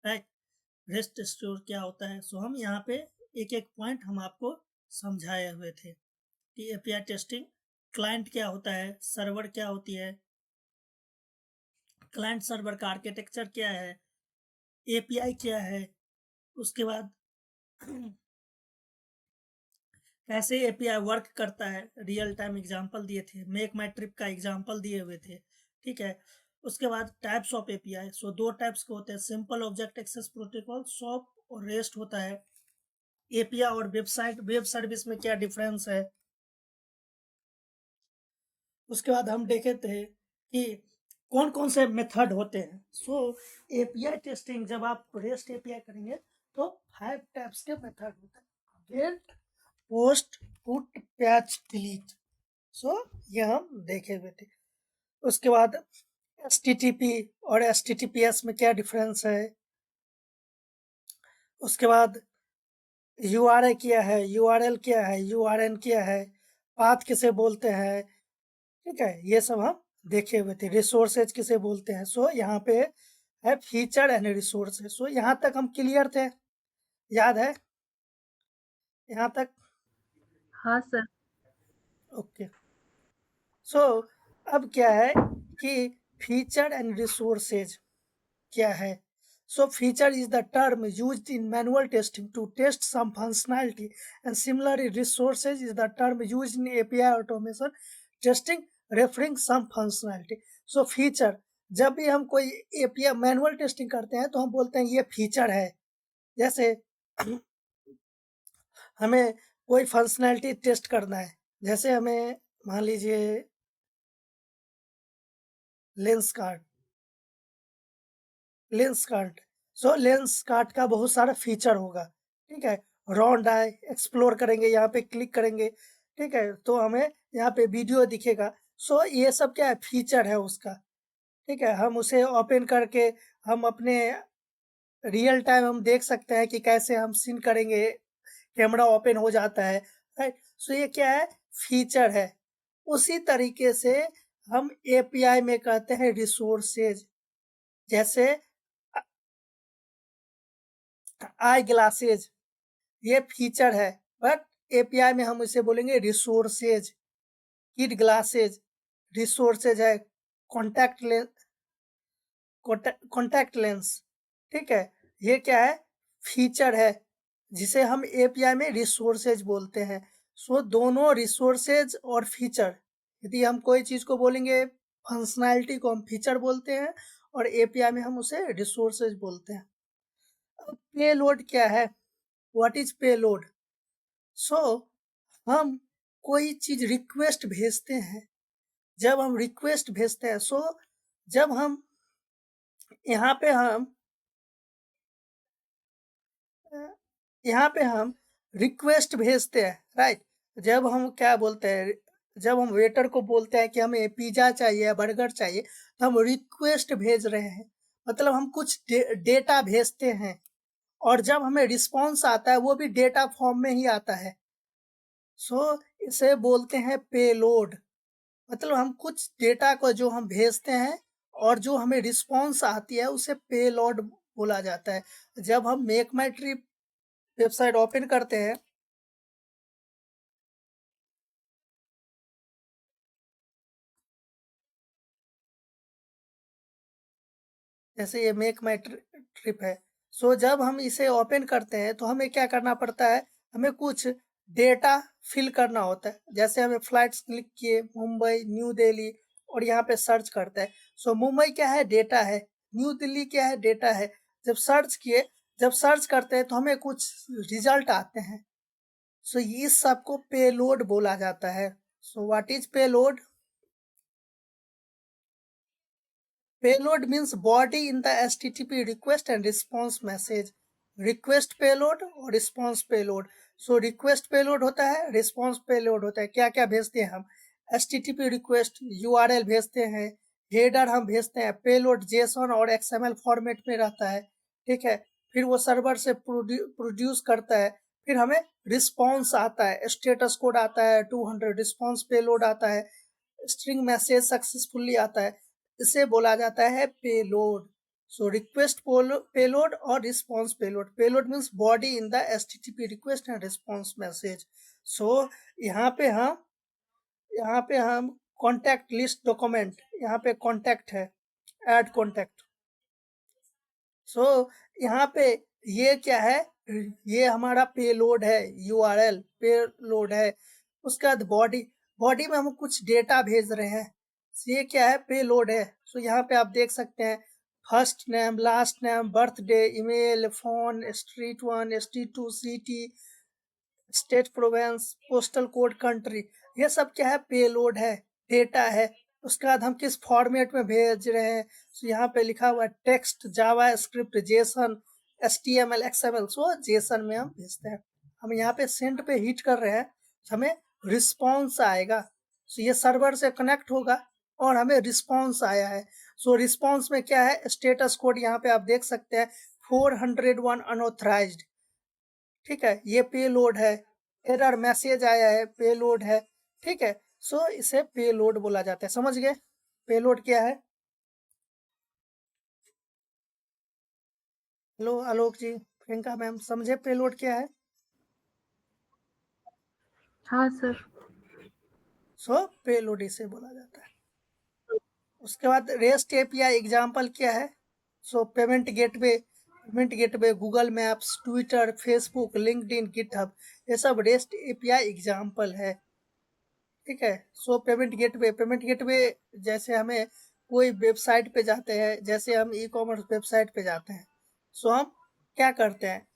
Right. Rest store क्या होता है, सो हम यहाँ पे एक एक पॉइंट हम आपको समझाए हुए थे कि एपीआई टेस्टिंग, क्लाइंट क्या होता है, सर्वर क्या होती है, क्लाइंट सर्वर का आर्किटेक्चर क्या है, एपीआई क्या है, उसके बाद कैसे एपीआई वर्क करता है, रियल टाइम एग्जांपल दिए थे, मेक माई ट्रिप का एग्जांपल दिए हुए थे, ठीक है। उसके बाद टाइप्स ऑफ एपीआई, सो दो टाइप्स के होते हैं, simple object access protocol SOAP और रेस्ट होता है। एपीआई और वेबसाइट वेब सर्विस में क्या डिफरेंस है। उसके बाद हम देखे थे कि कौन कौन से मेथड होते हैं। सो एपीआई टेस्टिंग जब आप रेस्ट एपीआई करेंगे तो 5 टाइप्स के मेथड होते हैं, get, post, put, patch, delete. So ये हम देखे हुए थे। उसके बाद HTTP और HTTPS में क्या डिफरेंस है। उसके बाद URI क्या है, URL क्या है, URN क्या है, पाथ किसे बोलते हैं, ठीक है, ये सब हम देखे हुए थे। रिसोर्सेज किसे बोलते हैं। सो यहाँ पे है फीचर एंड रिसोर्सेज। सो यहाँ तक हम क्लियर थे, याद है यहाँ तक। हाँ सर। ओके। सो अब क्या है कि फीचर एंड रिसोर्सेज क्या है। So feature is the term used in manual testing to test some functionality and similarly resources is the term used in API automation testing referring some functionality. So feature, जब भी हम कोई API manual testing करते हैं तो हम बोलते हैं ये फीचर है। जैसे हमें कोई फंक्शनैलिटी टेस्ट करना है, जैसे हमें मान लीजिए लेंस कार्ड, लेंस कार्ट। सो लेंस कार्ट का बहुत सारा फीचर होगा, ठीक है। राउंड आई एक्सप्लोर करेंगे, यहाँ पे क्लिक करेंगे, ठीक है, तो हमें यहाँ पे वीडियो दिखेगा। सो ये सब क्या है, फीचर है उसका, ठीक है। हम उसे ओपन करके हम अपने रियल टाइम हम देख सकते हैं कि कैसे हम सीन करेंगे, कैमरा ओपन हो जाता है, राइट। सो ये क्या है, फीचर है। उसी तरीके से हम एपीआई में कहते हैं रिसोर्सेज। जैसे आई ग्लासेज, ये फीचर है, बट एपीआई में हम इसे बोलेंगे रिसोर्सेज। किड ग्लासेज रिसोर्सेज है। कॉन्टैक्ट लेंस, कॉन्टैक्ट लेंस, ठीक है, ये क्या है, फीचर है, जिसे हम एपीआई में रिसोर्सेज बोलते हैं। सो दोनों रिसोर्सेज और फीचर, यदि हम कोई चीज़ को बोलेंगे फंक्शनैलिटी को हम फीचर बोलते हैं और एपीआई में हम उसे रिसोर्सेज बोलते हैं। अब पेलोड क्या है, व्हाट इज पेलोड। सो हम कोई चीज रिक्वेस्ट भेजते हैं, जब हम रिक्वेस्ट भेजते हैं, सो जब हम यहाँ पे हम यहाँ पे हम रिक्वेस्ट भेजते हैं, राइट। जब हम क्या बोलते हैं, जब हम वेटर को बोलते हैं कि हमें पिज़्ज़ा चाहिए, बर्गर चाहिए, तो हम रिक्वेस्ट भेज रहे हैं, मतलब हम कुछ डेटा भेजते हैं, और जब हमें रिस्पॉन्स आता है वो भी डेटा फॉर्म में ही आता है। सो इसे बोलते हैं पेलोड। मतलब हम कुछ डेटा को जो हम भेजते हैं और जो हमें रिस्पॉन्स आती है उसे पेलोड बोला जाता है। जब हम मेक माई ट्रिप वेबसाइट ओपन करते हैं, जैसे ये मेक माई ट्रिप है, सो जब हम इसे ओपन करते हैं तो हमें क्या करना पड़ता है, हमें कुछ डेटा फिल करना होता है। जैसे हमें फ्लाइट्स क्लिक किए, मुंबई, न्यू दिल्ली, और यहाँ पे सर्च करते हैं। सो मुंबई क्या है, डेटा है। न्यू दिल्ली क्या है, डेटा है। जब सर्च किए, जब सर्च करते हैं तो हमें कुछ रिजल्ट आते हैं। सो इस सब को पेलोड बोला जाता है। So what is payload. Payload means body in the HTTP request and response message. Request payload और response payload. So request payload होता है, रिस्पॉन्स पेलोड होता है। क्या क्या भेजते हैं हम, HTTP रिक्वेस्ट, URL भेजते हैं, हेडर हम भेजते हैं। पेलोड जेसन और XML फॉर्मेट में रहता है, ठीक है। फिर वो सर्वर से प्रोड्यूस करता है, फिर हमें रिस्पॉन्स आता है, स्टेटस कोड आता है 200, रिस्पॉन्स पेलोड आता है, स्ट्रिंग मैसेज सक्सेसफुली आता है। इसे बोला जाता है payload. So request payload or response payload. Payload means body in the HTTP request and response message. So यहाँ पे हम कॉन्टैक्ट लिस्ट डॉक्यूमेंट, यहाँ पे कॉन्टैक्ट है, ऐड कॉन्टैक्ट। सो यहाँ पे ये क्या है, ये हमारा पेलोड है, यूआरएल पेलोड है। उसके बाद बॉडी, बॉडी में हम कुछ डेटा भेज रहे हैं, ये क्या है, पेलोड है। सो यहाँ पे आप देख सकते हैं first name, last name, birthday, email, phone, street 1, street 2, city, state, province, postal code, country, ये सब क्या है, पेलोड है, डेटा है। उसके बाद हम किस फॉर्मेट में भेज रहे हैं, तो यहाँ पे लिखा हुआ है टेक्स्ट, जावा स्क्रिप्ट, जेसन, एचटीएमएल, एक्सएमएल। सो जेसन में हम भेजते हैं। हम यहाँ पे सेंड पे हिट कर रहे हैं, हमें रिस्पॉन्स आएगा। सो ये सर्वर से कनेक्ट होगा और हमें रिस्पॉन्स आया है। सो रिस्पॉन्स में क्या है, स्टेटस कोड यहाँ पे आप देख सकते हैं 401 अनऑथराइज्ड। ठीक है, ये पेलोड है। एरर मैसेज आया है, पेलोड है। ठीक है, सो इसे पेलोड बोला जाता है। समझ गए पेलोड क्या है? हेलो आलोक जी, प्रियंका मैम, समझे पेलोड क्या है? हाँ सर। सो पेलोड इसे बोला जाता है। उसके बाद रेस्ट एपीआई एग्जांपल क्या है? सो payment gateway Google maps, Twitter, Facebook, LinkedIn, GitHub, ये सब रेस्ट एपीआई एग्जांपल है। ठीक है, सो पेमेंट गेटवे जैसे हमें कोई वेबसाइट पे जाते हैं, जैसे हम ई कॉमर्स वेबसाइट पे जाते हैं, सो हम क्या करते हैं,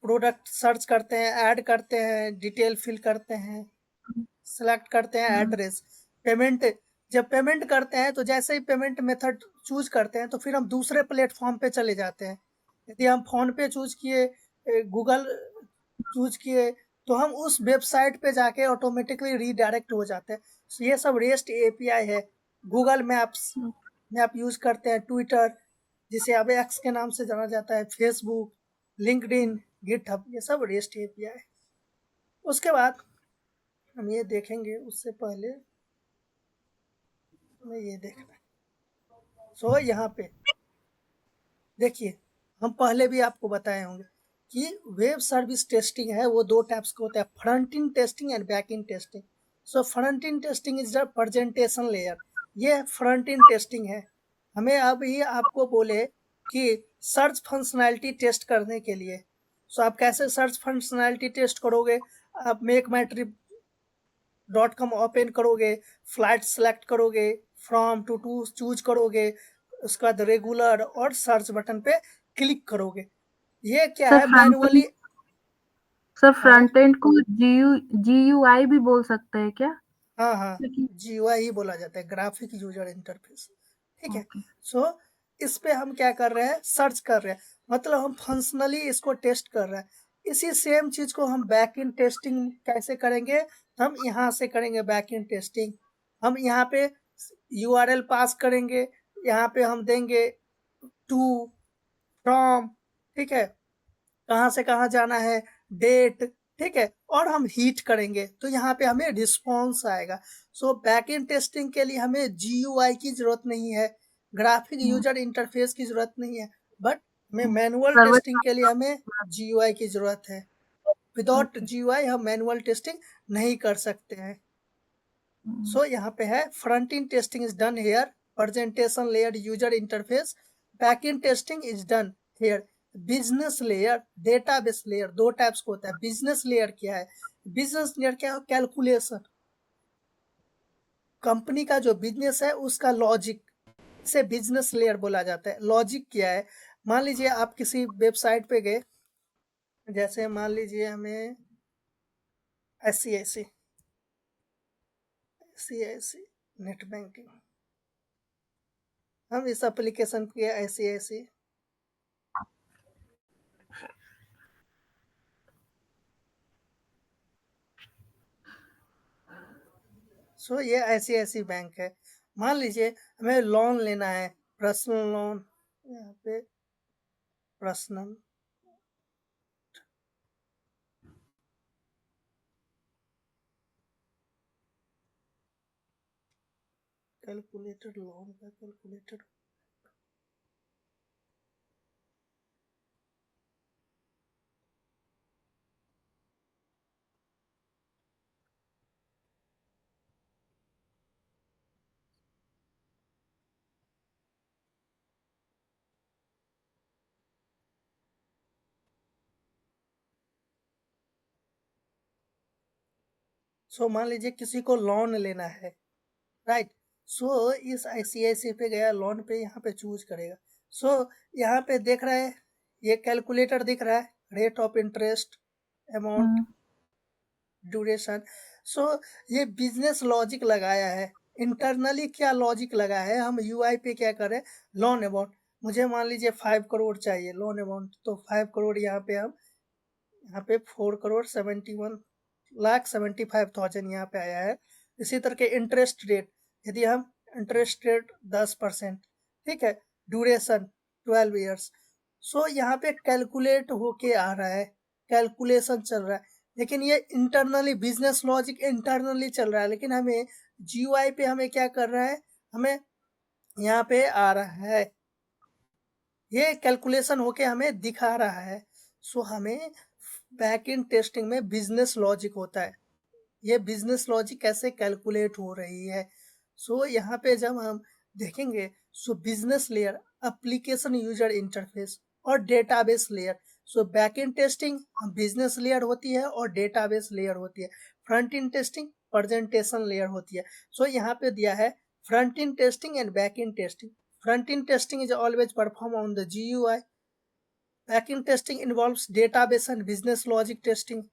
प्रोडक्ट सर्च करते हैं, ऐड करते हैं, डिटेल फिल करते हैं, सेलेक्ट करते हैं एड्रेस, पेमेंट, जब पेमेंट करते हैं तो जैसे ही पेमेंट मेथड चूज करते हैं तो फिर हम दूसरे प्लेटफॉर्म पे चले जाते हैं। यदि हम फोन पे चूज किए, गूगल चूज किए, तो हम उस वेबसाइट पे जाके ऑटोमेटिकली रीडायरेक्ट हो जाते हैं। So ये सब रेस्ट एपीआई है। गूगल मैप्स, मैप यूज करते हैं, ट्विटर जिसे अब एक्स के नाम से जाना जाता है, फेसबुक, लिंक्डइन, गिटहब, ये सब रेस्ट एपीआई है। उसके बाद हम ये देखेंगे, उससे पहले हमें ये देखना है। सो यहाँ पे देखिए, हम पहले भी आपको बताए होंगे कि वेब सर्विस टेस्टिंग है वो दो टाइप्स का होता है, front in testing and backend testing. So front in testing is the presentation layer, ये फ्रंट इन टेस्टिंग है। हमें अब ये आपको बोले कि सर्च फंक्शनैलिटी टेस्ट करने के लिए, सो आप कैसे सर्च फंक्शनैलिटी टेस्ट करोगे, आप मेक माई ट्रिप .com ओपन करोगे, फ्लाइट सेलेक्ट करोगे, फ्रॉम टू चूज करोगे, उसके बाद रेगुलर और सर्च बटन पे क्लिक करोगे। ये क्या सर है, फ्रंट एंड मैनुअली। सर हाँ फ्रंट एंड को जीयूआई भी बोल सकते हैं क्या? हाँ हाँ, क्योंकि जीयूआई ही बोला जाता है, ग्राफिक यूजर इंटरफेस। ठीक है, ओके। सो इस पे हम क्या कर रहे हैं, सर्च कर रहे हैं, मतलब हम फंक्शनली इसको टेस्ट कर रहे हैं। इसी सेम चीज को हम बैक इन टेस्टिंग कैसे करेंगे, हम यहाँ से करेंगे बैक इन टेस्टिंग। हम यहाँ पे यूआरएल पास करेंगे, यहाँ पे हम देंगे टू, फ्रॉम, ठीक है, कहाँ से कहाँ जाना है, डेट, ठीक है, और हम हीट करेंगे तो यहाँ पे हमें रिस्पॉन्स आएगा। सो बैक एंड टेस्टिंग के लिए हमें जीयूआई की जरूरत नहीं है, ग्राफिक यूजर इंटरफेस की जरूरत नहीं है, बट हमें मैनुअल सर्वर। टेस्टिंग के लिए हमें जीयूआई की जरूरत है। Without okay. जीयूआई हम मैनुअल टेस्टिंग नहीं कर सकते हैं। सो यहाँ पे है front in testing is done here, presentation layer, user interface. Back in testing is done here, business layer, database layer. दो टाइप्स को होता है। बिजनेस लेयर क्या है, बिजनेस लेयर क्या है, कैलकुलेशन, कंपनी का जो बिजनेस है उसका लॉजिक, इसे बिजनेस लेयर बोला जाता है। लॉजिक क्या है, मान लीजिए आप किसी वेबसाइट पे गए, जैसे मान लीजिए हमें एस सी आई सी नेट बैंकिंग, हम इस एप्लीकेशन के ICICI, सो ये ICICI बैंक है। मान लीजिए हमें लोन लेना है, पर्सनल लोन, यहाँ पे पर्सनल, कैलकुलेटेड लोन का कैलकुलेटेड, सो मान लीजिए किसी को लोन लेना है, राइट? सो इस आईसीआईसी पे गया, लोन पे यहाँ पे चूज करेगा। सो यहाँ पे देख रहा है, ये कैलकुलेटर दिख रहा है, रेट ऑफ इंटरेस्ट, अमाउंट, हुँ, ड्यूरेशन। सो ये बिजनेस लॉजिक लगाया है। इंटरनली क्या लॉजिक लगा है, हम यूआई पे क्या करें, लोन अमाउंट। मुझे मान लीजिए 5 करोड़ चाहिए लोन अमाउंट, तो 5 करोड़ यहाँ पे हम, यहाँ पे 4 करोड़ 71 लाख 75,000 यहाँ पे आया है। इसी तरह के इंटरेस्ट रेट, यदि हम इंटरेस्ट रेट 10%, ठीक है, ड्यूरेशन 12 ईयर्स। सो यहाँ पे कैलकुलेट होके आ रहा है, कैलकुलेशन चल रहा है, लेकिन ये इंटरनली बिजनेस लॉजिक इंटरनली चल रहा है, लेकिन हमें जीयूआई पे हमें क्या कर रहा है, हमें यहाँ पे आ रहा है, ये कैलकुलेशन होके हमें दिखा रहा है। सो हमें बैक इन टेस्टिंग में बिजनेस लॉजिक होता है, ये बिजनेस लॉजिक कैसे कैलकुलेट हो रही है। सो यहाँ पे जब हम देखेंगे, so business layer, application user interface और database layer. So backend testing business layer होती है और डेटाबेस लेयर होती है। Front in testing presentation layer होती है। सो यहाँ पे दिया है front in testing and backend testing. Front in testing is always performed on the GUI. Backend testing involves database and business logic testing.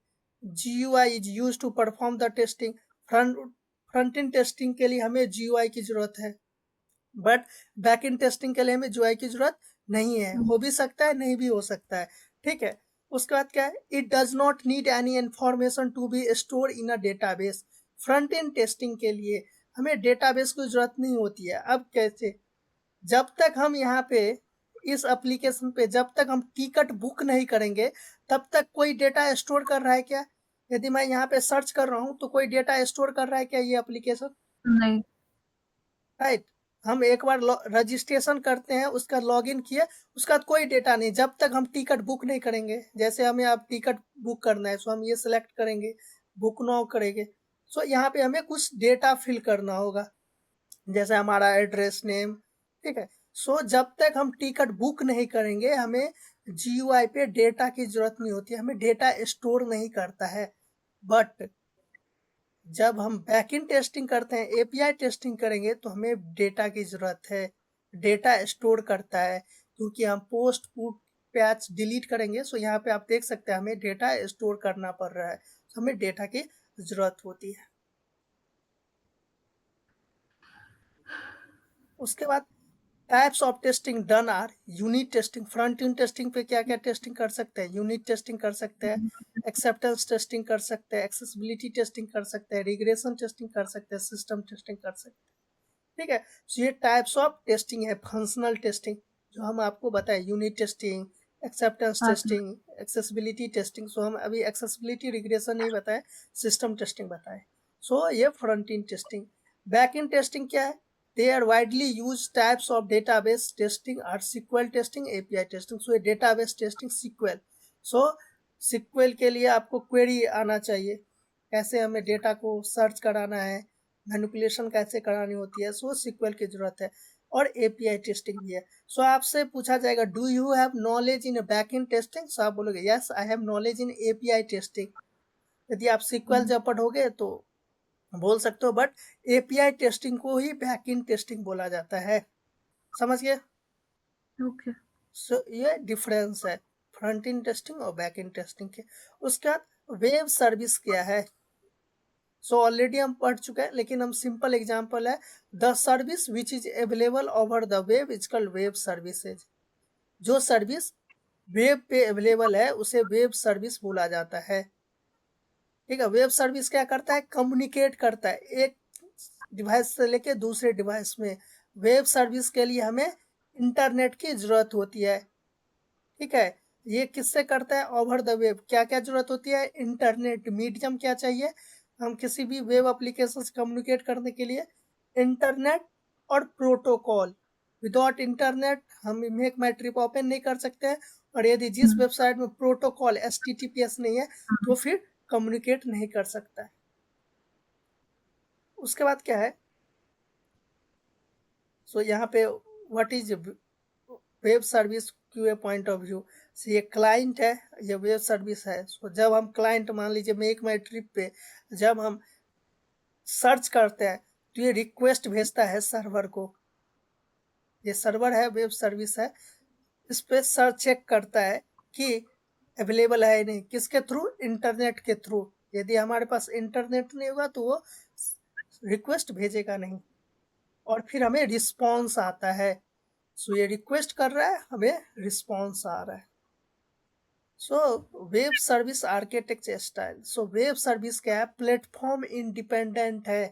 GUI is used to perform the testing. Front in testing के लिए हमें GUI की जरूरत है, but back in testing के लिए हमें GUI की जरूरत नहीं है। हुँ, हो भी सकता है, नहीं भी हो सकता है, ठीक है। उसके बाद क्या है, it does not need any information to be store in a database. Front in testing के लिए हमें डेटाबेस की जरूरत नहीं होती है। अब कैसे, जब तक हम यहाँ पे इस एप्लीकेशन पे जब तक हम टिकट बुक नहीं करेंगे, तब तक कोई डेटा स्टोर कर रहा है क्या? यदि मैं यहाँ पे सर्च कर रहा हूँ तो कोई डेटा स्टोर कर रहा है क्या ये एप्लीकेशन? नहीं। राइट। हम एक बार रजिस्ट्रेशन करते हैं, उसका लॉगिन किए, उसका बाद कोई डेटा नहीं, जब तक हम टिकट बुक नहीं करेंगे। जैसे हमें अब टिकट बुक करना है, सो हम ये सिलेक्ट करेंगे, बुक नाउ करेंगे। सो यहाँ पे हमें कुछ डेटा फिल करना होगा, जैसे हमारा एड्रेस नेम, ठीक है। सो जब तक हम टिकट बुक नहीं करेंगे, हमें जीयूआई पे डेटा की जरूरत नहीं होती है, हमें डेटा स्टोर नहीं करता है। बट जब हम बैकएंड टेस्टिंग करते हैं, एपीआई टेस्टिंग करेंगे, तो हमें डेटा की जरूरत है, डेटा स्टोर करता है, क्योंकि हम पोस्ट पुट पैच डिलीट करेंगे। सो यहाँ पे आप देख सकते हैं हमें डेटा स्टोर करना पड़ रहा है, तो हमें डेटा की जरूरत होती है। उसके बाद types of testing done are unit testing. Front in testing पे क्या क्या टेस्टिंग कर सकते हैं, यूनिट टेस्टिंग कर सकते हैं, एक्सेप्टेंस टेस्टिंग कर सकते हैं, एक्सेसिबिलिटी टेस्टिंग कर सकते हैं, रिग्रेशन टेस्टिंग कर सकते हैं, सिस्टम टेस्टिंग कर सकते हैं, ठीक है। सो ये टाइप्स ऑफ टेस्टिंग है। फंक्शनल टेस्टिंग जो हम आपको बताए, यूनिट टेस्टिंग, एक्सेप्टेंस हाँ जी। Testing, accessibility testing. सो हम अभी एक्सेसिबिलिटी रिग्रेशन नहीं बताए, सिस्टम टेस्टिंग बताए। सो ये front in testing. Back in testing क्या है, they are widely used types of database testing are SQL testing, API testing. So database testing SQL. So SQL के लिए आपको क्वेरी आना चाहिए, कैसे हमें डेटा को सर्च कराना है, मैनिपुलेशन कैसे करानी होती है। सो SQL की जरूरत है। और API टेस्टिंग भी है। सो आपसे पूछा जाएगा, do you have knowledge in backend testing? So आप बोलोगे yes I have knowledge in API testing. यदि आप SQL हुँ, जब पढ़ोगे तो बोल सकते हो, बट एपीआई टेस्टिंग को ही बैक इन टेस्टिंग बोला जाता है। समझ गए? ओके। सो ये डिफरेंस है फ्रंट इन टेस्टिंग और बैक इन टेस्टिंग के। उसके बाद वेब सर्विस क्या है, सो ऑलरेडी हम पढ़ चुके हैं, लेकिन हम सिंपल एग्जांपल है, the service which is available over the web is called web services. जो सर्विस वेब पे अवेलेबल है उसे वेब सर्विस बोला जाता है, ठीक है। वेब सर्विस क्या करता है, कम्युनिकेट करता है एक डिवाइस से लेके दूसरे डिवाइस में। वेब सर्विस के लिए हमें इंटरनेट की जरूरत होती है, ठीक है। ये किससे करता है, ओवर द वेब। क्या क्या जरूरत होती है, इंटरनेट मीडियम क्या चाहिए, हम किसी भी वेब एप्लीकेशन से कम्युनिकेट करने के लिए इंटरनेट और प्रोटोकॉल। विदाउट इंटरनेट हम मेक माई ट्रिप ओपन नहीं कर सकते हैं, और यदि जिस हुँ, वेबसाइट में प्रोटोकॉल HTTPS नहीं है तो हुँ, फिर कम्युनिकेट नहीं कर सकता है। उसके बाद क्या है, सो यहाँ पे what is web service Q A point of view से, ये क्लाइंट है, ये वेब सर्विस है। सो जब हम क्लाइंट, मान लीजिए मेक माई ट्रिप पे जब हम सर्च करते हैं तो ये रिक्वेस्ट भेजता है सर्वर को। ये सर्वर है, वेब सर्विस है, इस पे सर्च चेक करता है कि अवेलेबल है नहीं, किसके थ्रू, इंटरनेट के थ्रू। यदि हमारे पास इंटरनेट नहीं होगा तो वो रिक्वेस्ट भेजेगा नहीं, और फिर हमें रिस्पॉन्स आता है। सो ये रिक्वेस्ट कर रहा है, हमें रिस्पॉन्स आ रहा है। So web service architecture style. So web service क्या है, प्लेटफॉर्म इंडिपेंडेंट है।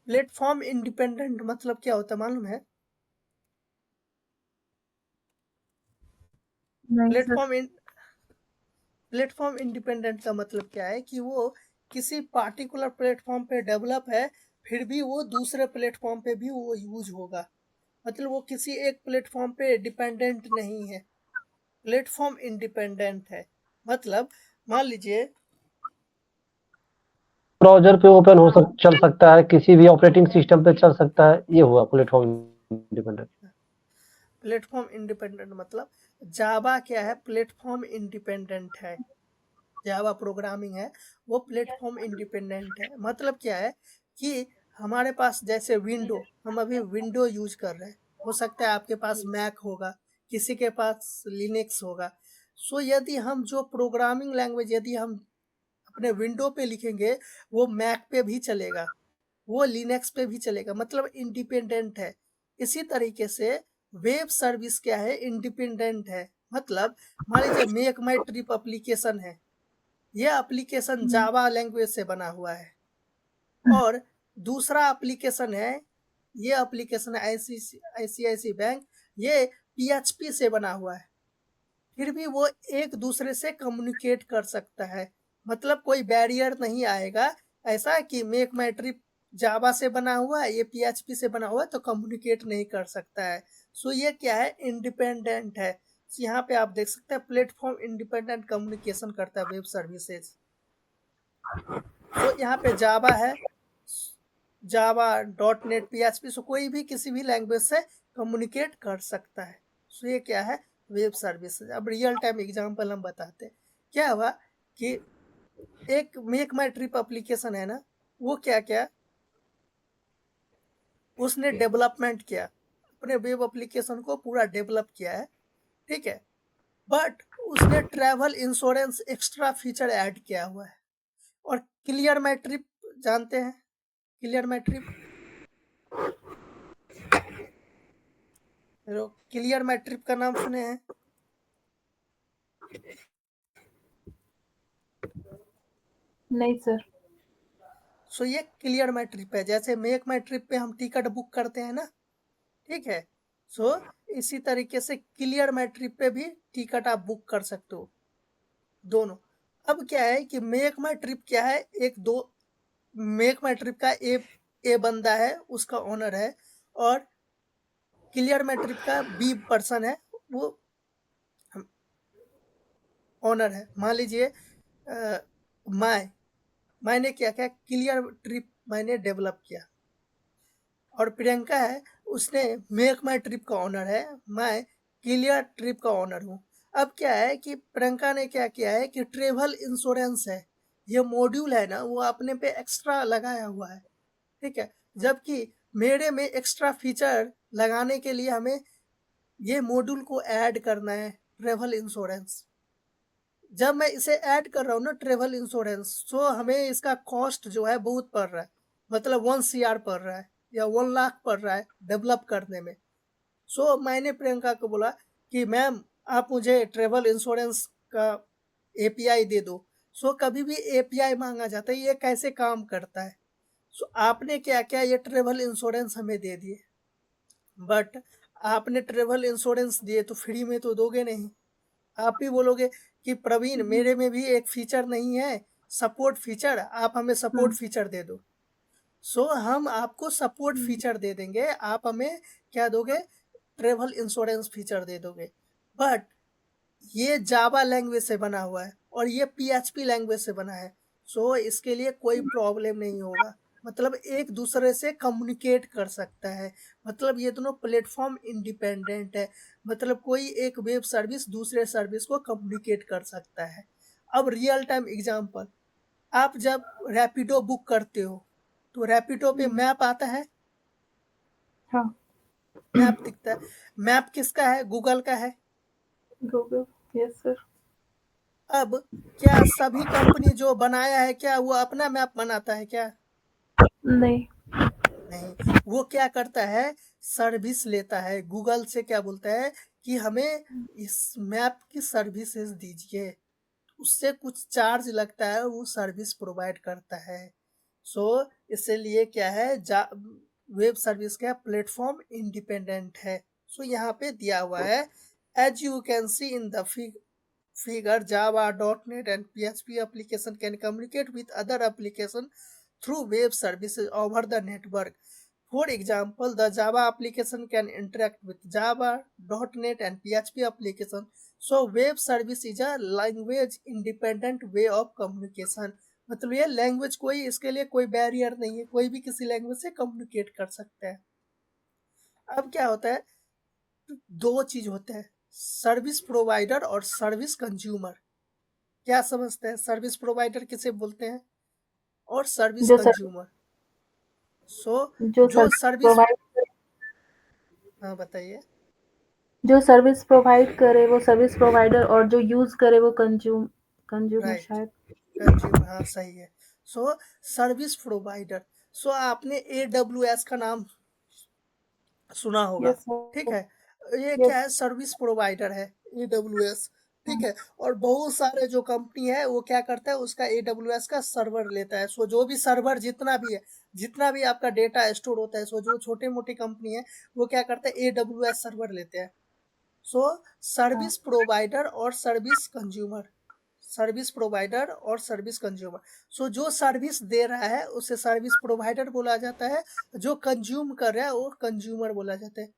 प्लेटफॉर्म इंडिपेंडेंट मतलब क्या होता है मालूम है? नहीं सर। प्लेटफॉर्म प्लेटफॉर्म इंडिपेंडेंट का मतलब क्या है कि वो किसी पार्टिकुलर प्लेटफॉर्म पे डेवलप है, फिर भी वो दूसरे प्लेटफॉर्म पे भी वो यूज होगा। मतलब वो किसी एक प्लेटफॉर्म पे डिपेंडेंट नहीं है, प्लेटफॉर्म इंडिपेंडेंट है। मतलब मान लीजिए ब्राउज़र पे ओपन चल सकता है, किसी भी ऑपरेटिंग सिस्टम पे चल सकता है, ये हुआ प्लेटफ़ॉर्म इंडिपेंडेंट। प्लेटफॉर्म इंडिपेंडेंट मतलब जावा क्या है, प्लेटफॉर्म इंडिपेंडेंट है। जावा प्रोग्रामिंग है, वो प्लेटफॉर्म इंडिपेंडेंट है। मतलब क्या है कि हमारे पास जैसे विंडो, हम अभी विंडो यूज कर रहे हैं, हो सकता है आपके पास मैक होगा, किसी के पास लिनक्स होगा। सो यदि हम जो प्रोग्रामिंग लैंग्वेज यदि हम अपने विंडो पे लिखेंगे, वो मैक पे भी चलेगा, वो लिनक्स पे भी चलेगा, मतलब इंडिपेंडेंट है। इसी तरीके से वेब सर्विस क्या है, इंडिपेंडेंट है। मतलब मान लीजिए मेक माई ट्रिप एप्लीकेशन है, ये एप्लीकेशन जावा लैंग्वेज से बना हुआ है, और दूसरा एप्लीकेशन है, ये एप्लीकेशन आईसीआईसी बैंक, ये पीएचपी से बना हुआ है, फिर भी वो एक दूसरे से कम्युनिकेट कर सकता है। मतलब कोई बैरियर नहीं आएगा ऐसा कि मेक माई ट्रिप जावा से बना हुआ है, ये पीएचपी से बना हुआ है, तो कम्युनिकेट नहीं कर सकता है। सो ये क्या है, इंडिपेंडेंट है। यहाँ पे आप देख सकते हैं प्लेटफॉर्म इंडिपेंडेंट कम्युनिकेशन करता है वेब सर्विसेज। सो यहाँ पे जावा है, जावा, डॉट नेट, पीएचपी, सो कोई भी किसी भी लैंग्वेज से कम्युनिकेट कर सकता है। सो ये क्या है, वेब सर्विसेज। अब रियल टाइम एग्जांपल हम बताते हैं। क्या हुआ कि एक मेक माई ट्रिप एप्लीकेशन है ना, वो क्या क्या उसने डेवलपमेंट किया, अपने वेब एप्लीकेशन को पूरा डेवलप किया है, ठीक है। बट उसने travel insurance extra feature add किया हुआ है। और क्लियर माई ट्रिप जानते हैं, clear my trip, clear my trip का नाम सुने हैं? नहीं सर। सो ये क्लियर माई ट्रिप है। जैसे मेक माई ट्रिप पे हम टिकट बुक करते हैं ना, ठीक है। सो इसी तरीके से क्लियर माई ट्रिप पे भी टिकट आप बुक कर सकते हो, दोनों। अब क्या है कि मेक माई ट्रिप क्या है, एक दो, मेक माई ट्रिप का ए बंदा है, उसका ओनर है, और क्लियर माई ट्रिप का बी पर्सन है, वो ओनर है। मान लीजिए मैंने क्या किया, क्लियर ट्रिप मैंने डेवलप किया, और प्रियंका है, उसने मेक माई ट्रिप का ओनर है, मैं क्लियर ट्रिप का ओनर हूँ। अब क्या है कि प्रियंका ने क्या किया है कि ट्रेवल इंश्योरेंस है, ये मॉड्यूल है ना, वो अपने पे एक्स्ट्रा लगाया हुआ है, ठीक है। जबकि मेरे में एक्स्ट्रा फीचर लगाने के लिए हमें ये मॉड्यूल को ऐड करना है, ट्रेवल इंश्योरेंस। जब मैं इसे ऐड कर रहा हूँ ना, ट्रेवल इंश्योरेंस, तो हमें इसका कॉस्ट जो है बहुत पड़ रहा है, मतलब 1 CR पड़ रहा है, या 1 लाख पड़ रहा है डेवलप करने में। सो मैंने प्रियंका को बोला कि मैम आप मुझे ट्रेवल इंश्योरेंस का एपीआई दे दो। सो कभी भी एपीआई मांगा जाता है, ये कैसे काम करता है। सो आपने क्या किया, ये ट्रेवल इंश्योरेंस हमें दे दिए, बट आपने ट्रेवल इंश्योरेंस दिए तो फ्री में तो दोगे नहीं। आप भी बोलोगे कि प्रवीण मेरे में भी एक फीचर नहीं है, सपोर्ट फीचर, आप हमें सपोर्ट फीचर दे दो। सो हम आपको सपोर्ट फीचर दे देंगे, आप हमें क्या दोगे, ट्रेवल इंश्योरेंस फीचर दे दोगे। बट ये जावा लैंग्वेज से बना हुआ है, और ये पीएचपी लैंग्वेज से बना है। सो इसके लिए कोई प्रॉब्लम नहीं होगा, मतलब एक दूसरे से कम्युनिकेट कर सकता है। मतलब ये दोनों प्लेटफॉर्म इंडिपेंडेंट है, मतलब कोई एक वेब सर्विस दूसरे सर्विस को कम्युनिकेट कर सकता है। अब रियल टाइम एग्जांपल, आप जब रैपिडो बुक करते हो तो रैपिडो पे मैप आता है, हाँ मैप दिखता है। मैप किसका है? गूगल का है। Google yes sir. अब क्या सभी कंपनी जो बनाया है क्या वो अपना मैप बनाता है क्या? नहीं। नहीं, वो क्या करता है, सर्विस लेता है गूगल से। क्या बोलता है कि हमें इस मैप की सर्विसेज दीजिए, उससे कुछ चार्ज लगता है, वो सर्विस प्रोवाइड करता है। सो इसलिए क्या है, वेब सर्विस का प्लेटफॉर्म इंडिपेंडेंट है। सो यहाँ पे दिया हुआ है, as you can see in the figure, Java, .NET and PHP application can communicate with other application through web services over the network. For example, the Java application can interact with Java, .NET and PHP application. So web service is a language independent way of communication. मतलब ये language कोई, इसके लिए कोई barrier नहीं है, कोई भी किसी लैंग्वेज से कम्युनिकेट कर सकता है। अब क्या होता है, दो चीज होते हैं, सर्विस प्रोवाइडर और सर्विस कंज्यूमर। क्या समझते हैं, सर्विस प्रोवाइडर किसे बोलते हैं और सर्विस जो कंज्यूमर? सो जो जो सर्विस सर्विस, प्रोवाइड हाँ बताइए। जो सर्विस प्रोवाइड करे वो सर्विस प्रोवाइडर और जो यूज करे वो कंज्यूमर राइट, शायद। कंज्यूमर, हाँ सही है। सो सर्विस प्रोवाइडर, सो आपने AWS का नाम सुना होगा, यस ठीक सर। है। ये क्या यस। है, सर्विस प्रोवाइडर है AWS, ठीक है। और बहुत सारे जो कंपनी है वो क्या करता है, उसका AWS का सर्वर लेता है। सो जो भी सर्वर जितना भी है, जितना भी आपका डेटा स्टोर होता है, सो जो छोटे मोटी कंपनी है वो क्या करते हैं, AWS सर्वर लेते हैं। सो हाँ सर्विस प्रोवाइडर और सर्विस कंज्यूमर, सर्विस प्रोवाइडर और सर्विस कंज्यूमर। सो जो सर्विस दे रहा है उसे सर्विस प्रोवाइडर बोला जाता है, जो कंज्यूम कर रहा है वो कंज्यूमर बोला जाता है।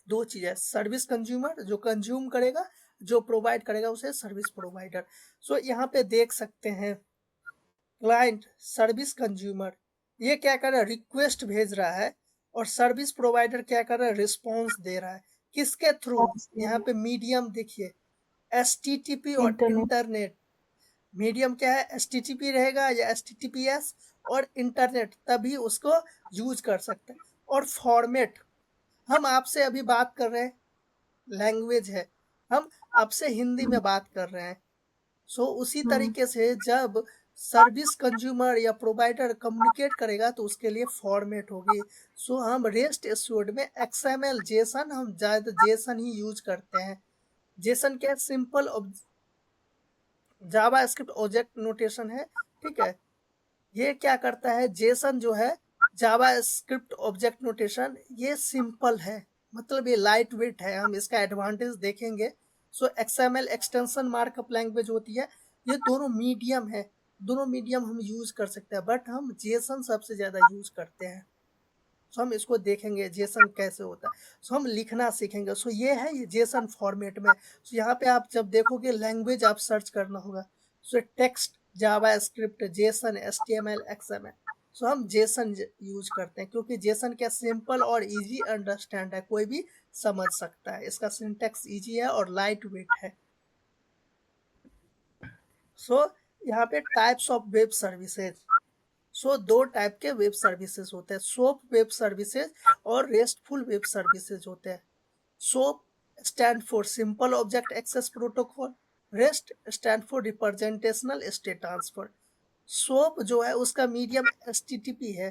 दो चीज है, सर्विस कंज्यूमर जो कंज्यूम करेगा, जो प्रोवाइड करेगा उसे सर्विस प्रोवाइडर। सो यहाँ पे देख सकते हैं, क्लाइंट सर्विस कंज्यूमर ये क्या कर रहा है, रिक्वेस्ट भेज रहा है, और सर्विस प्रोवाइडर क्या कर रहा है, रिस्पॉन्स दे रहा है। किसके थ्रू? यहाँ पे मीडियम देखिए, HTTP और इंटरनेट। इंटरनेट। मीडियम क्या है, HTTP रहेगा या HTTPS और इंटरनेट, तभी उसको यूज कर सकते हैं। और फॉर्मेट, हम आपसे अभी बात कर रहे हैं, लैंग्वेज है, हम आपसे हिंदी में बात कर रहे हैं। सो उसी तरीके से जब सर्विस कंज्यूमर या प्रोवाइडर कम्युनिकेट करेगा तो उसके लिए फॉर्मेट होगी। सो हम रेस्ट एश्योर्ड में XML, जेसन, हम ज़्यादा जेसन ही यूज करते हैं। जेसन क्या है, simple Java script object notation है, ठीक है। ये क्या करता है, जेसन जो है, जावा स्क्रिप्ट ऑब्जेक्ट नोटेशन, ये सिंपल है, मतलब ये लाइट वेट है, हम इसका एडवांटेज देखेंगे। सो XML एक्सटेंशन मार्कअप लैंग्वेज होती है, ये दोनों मीडियम है, दोनों मीडियम हम यूज कर सकते हैं, बट हम जेसन सबसे ज्यादा यूज करते हैं। सो हम इसको देखेंगे जेसन कैसे होता है। सो हम लिखना सीखेंगे। सो ये है, ये जेसन फॉर्मेट में। सो यहाँ पे आप जब देखोगे लैंग्वेज आप सर्च करना होगा, सो टेक्स्ट, जावा स्क्रिप्ट, जेसन, HTML, XML। सो हम जेसन यूज करते हैं क्योंकि जेसन क्या सिंपल और इजी अंडरस्टैंड है, कोई भी समझ सकता है, इसका सिंटेक्स इजी है और लाइट वेट है। सो यहाँ पे types of web services, so दो टाइप के वेब सर्विसेज होते हैं, सोप वेब सर्विसेज और रेस्टफुल वेब सर्विसेज होते हैं। SOAP stand for simple object access protocol, REST stand for representational state transfer. SOAP जो है उसका मीडियम HTTP है,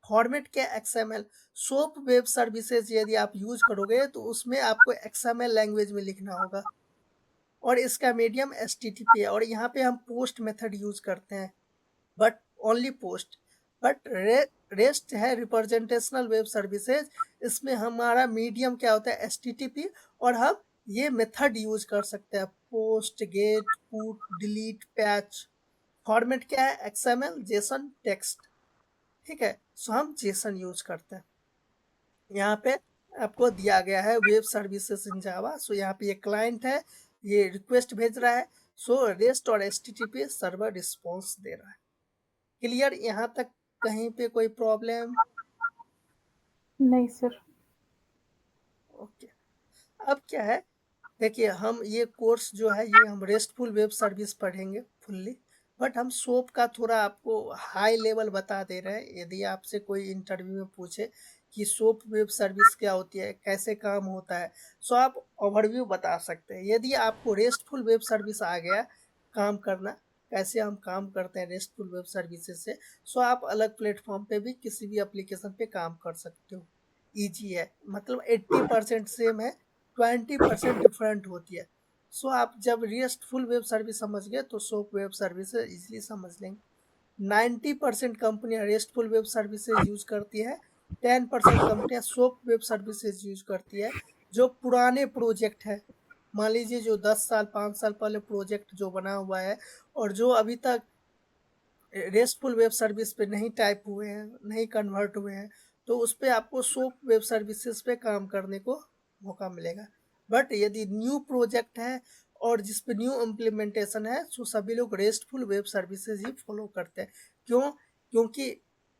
फॉर्मेट क्या XML। सोप वेब सर्विसेज यदि आप यूज करोगे तो उसमें आपको XML लैंग्वेज में लिखना होगा, और इसका मीडियम HTTP है। और यहाँ पे हम पोस्ट मेथड यूज करते हैं, but only post. But rest है रिप्रेजेंटेशनल वेब सर्विसेज, इसमें हमारा मीडियम क्या होता है, HTTP, और हम ये मेथड यूज कर सकते हैं, post, get, put, delete, patch. Format क्या है, XML, जेसन, टेक्स्ट, ठीक है। सो हम जेसन यूज करते हैं। यहाँ पे आपको दिया गया है वेब सर्विसेज इन जावा। सो यहाँ पे ये क्लाइंट है, ये रिक्वेस्ट भेज रहा है, सो रेस्ट और HTTP सर्वर रिस्पॉन्स दे रहा है। क्लियर यहाँ तक? कहीं पे कोई प्रॉब्लम? नहीं सर। ओके। अब क्या है, देखिए हम ये कोर्स जो है ये हम रेस्टफुल वेब सर्विस पढ़ेंगे फुल्ली। बट हम सोप का थोड़ा आपको हाई लेवल बता दे रहे हैं। यदि आपसे कोई इंटरव्यू में पूछे कि सोप वेब सर्विस क्या होती है, कैसे काम होता है, सो आप ओवरव्यू बता सकते हैं। यदि आपको रेस्टफुल वेब सर्विस आ गया काम करना, कैसे हम काम करते हैं रेस्टफुल वेब सर्विसेज से, सो आप अलग प्लेटफॉर्म पे भी किसी भी एप्लीकेशन पे काम कर सकते हो। ईजी है, मतलब 80% सेम है, 20% डिफरेंट होती है। सो आप जब रेस्टफुल वेब सर्विस समझ गए तो सोप वेब सर्विस इजीली समझ लेंगे। 90% कंपनियां रेस्टफुल वेब सर्विसेज यूज करती है, 10% कंपनियां सोप वेब सर्विसेज यूज करती है। जो पुराने प्रोजेक्ट है, मान लीजिए जो 10 साल 5 साल पहले प्रोजेक्ट जो बना हुआ है और जो अभी तक रेस्टफुल वेब सर्विस पे नहीं टाइप हुए हैं, नहीं कन्वर्ट हुए हैं, तो उस पर आपको सोप वेब सर्विसेज पे काम करने को मौका मिलेगा। बट यदि न्यू प्रोजेक्ट है और जिस पे न्यू इम्प्लीमेंटेशन है, तो सभी लोग रेस्टफुल वेब सर्विसेज ही फॉलो करते हैं। क्यों? क्योंकि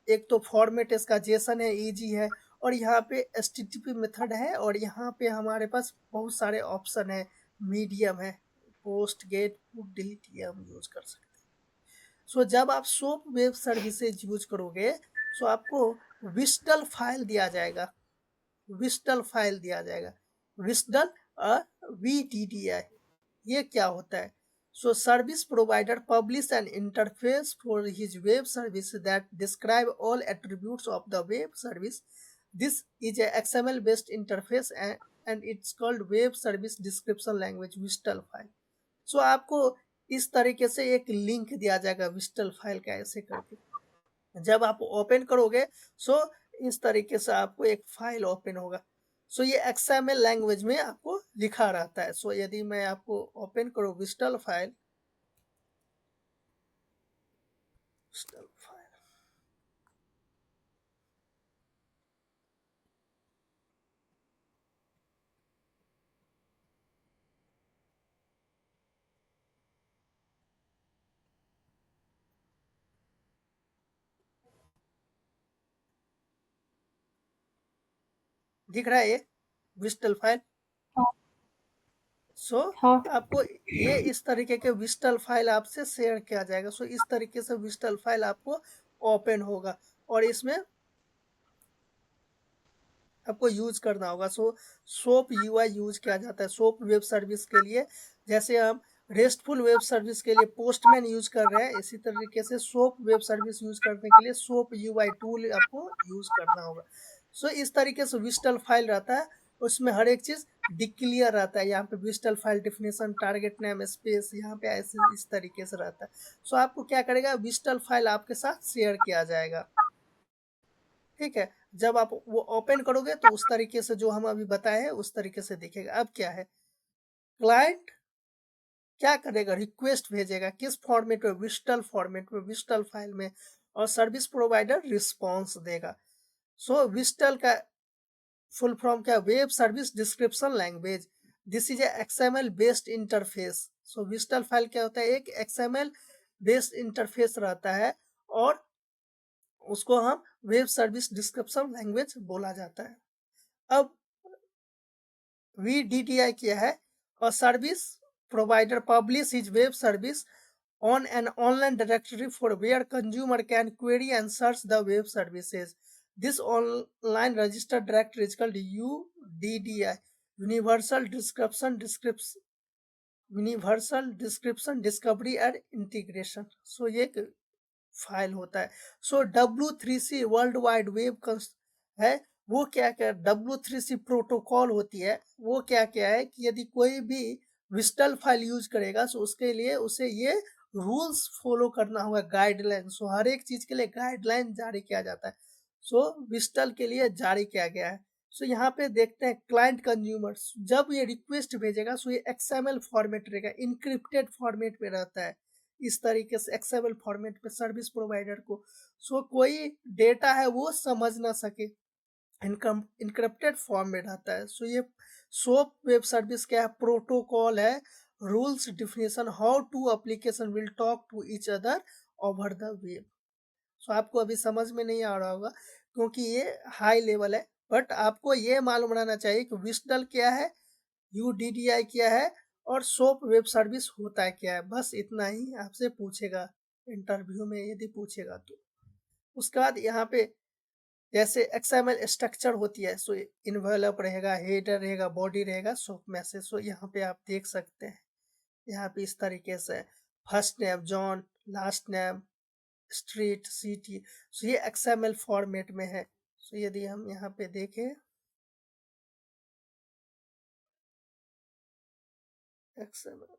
एक तो फॉर्मेट इसका जेसन है, ईजी है, और यहाँ पे एचटीटीपी मेथड है, और यहाँ पे हमारे पास बहुत सारे ऑप्शन है, मीडियम है, पोस्ट गेट पुट डिलीट, ये हम यूज कर सकते हैं। सो जब आप सोप वेब सर्विसेज यूज करोगे, सो आपको विस्टल फाइल दिया जाएगा, विस्टल फाइल दिया जाएगा, विस्टल VDDI। ये क्या होता है? So service provider publish an interface for his web service that describe all attributes of the web service. This is a XML based interface and it's called web service description language WSDL file. So आपको इस तरीके से एक link दिया जाएगा विस्टल file का, ऐसे करके जब आप ओपन करोगे, सो इस तरीके से आपको एक फाइल ओपन होगा। सो ये XML लैंग्वेज में आपको लिखा रहता है। सो यदि मैं आपको ओपन करूँ विस्टल फाइल, विस्टल फाइल दिख रहा है, ये विस्टल फाइल। हाँ, सो हाँ, आपको ये इस तरीके के विस्टल फाइल आपसे शेयर किया जाएगा। सो इस तरीके से विस्टल फाइल आपको ओपन होगा और इसमें आपको यूज करना होगा। सो सोप UI यूज किया जाता है सोप वेब सर्विस के लिए। जैसे हम रेस्टफुल वेब सर्विस के लिए पोस्टमैन यूज कर रहे हैं, इसी तरीके से सोप वेब सर्विस यूज करने के लिए सोप UI टूल आपको यूज करना होगा। सो इस तरीके से विस्टल फाइल रहता है, उसमें हर एक चीज डिक्लियर रहता है। यहाँ पे WSDL file definition, target name, space, यहाँ पे ऐसे इस तरीके से रहता है। सो आपको क्या करेगा, विस्टल फाइल आपके साथ शेयर किया जाएगा। ठीक है, जब आप वो ओपन करोगे तो उस तरीके से जो हम अभी बताए हैं उस तरीके से दिखेगा। अब क्या है, क्लाइंट क्या करेगा, रिक्वेस्ट भेजेगा, किस फॉर्मेट में, विस्टल फॉर्मेट में, विस्टल फाइल में, और सर्विस प्रोवाइडर रिस्पॉन्स देगा। सो विस्टल का फुल फॉर्म क्या, web service description language. This is a XML based interface. So WSDL file क्या होता है, एक XML बेस्ड इंटरफेस रहता है, और उसको हम वेब सर्विस डिस्क्रिप्शन लैंग्वेज बोला जाता है। अब VDDI क्या है, और service provider publish his web service on an online directory for where consumer can query and search the web services. This online registered directory is called UDDI, Universal Description Discovery and Integration. So ये file होता है। सो W3C world wide web है, वो क्या क्या W3C protocol होती है, वो क्या क्या है कि यदि कोई भी विस्टल फाइल यूज करेगा, सो उसके लिए उसे ये रूल्स फॉलो करना होगा, गाइडलाइन। सो हर एक चीज के लिए गाइडलाइन जारी किया जाता है, सो विस्टल के लिए जारी किया गया है। सो यहाँ पे देखते हैं क्लाइंट कंज्यूमर जब ये रिक्वेस्ट भेजेगा, सो ये XML फॉर्मेट रहेगा, इनक्रिप्टेड फॉर्मेट में रहता है, इस तरीके से XML फॉर्मेट पे सर्विस प्रोवाइडर को सो कोई डेटा है वो समझ ना सके, इनक्रिप्टेड फॉर्म में रहता है। सो ये सोप वेब सर्विस क्या है, प्रोटोकॉल है, rules definition, how to application will talk to each other over the web. So आपको अभी समझ में नहीं आ रहा होगा क्योंकि ये हाई लेवल है, बट आपको ये मालूम रहना चाहिए कि विस्टल क्या है, UDDI क्या है, और सोप वेब सर्विस होता है क्या है, बस इतना ही आपसे पूछेगा। इंटरव्यू में यदि पूछेगा तो। उसके बाद यहाँ पे जैसे XML स्ट्रक्चर होती है, सो इन्वेलप रहेगा, हेडर रहेगा, बॉडी रहेगा, सो मैसेज। सो यहाँ पे आप देख सकते हैं, यहाँ पे इस तरीके से first name John, last name street, city. So ये XML फॉर्मेट में है। सो यदि हम यहाँ पे देखें XML,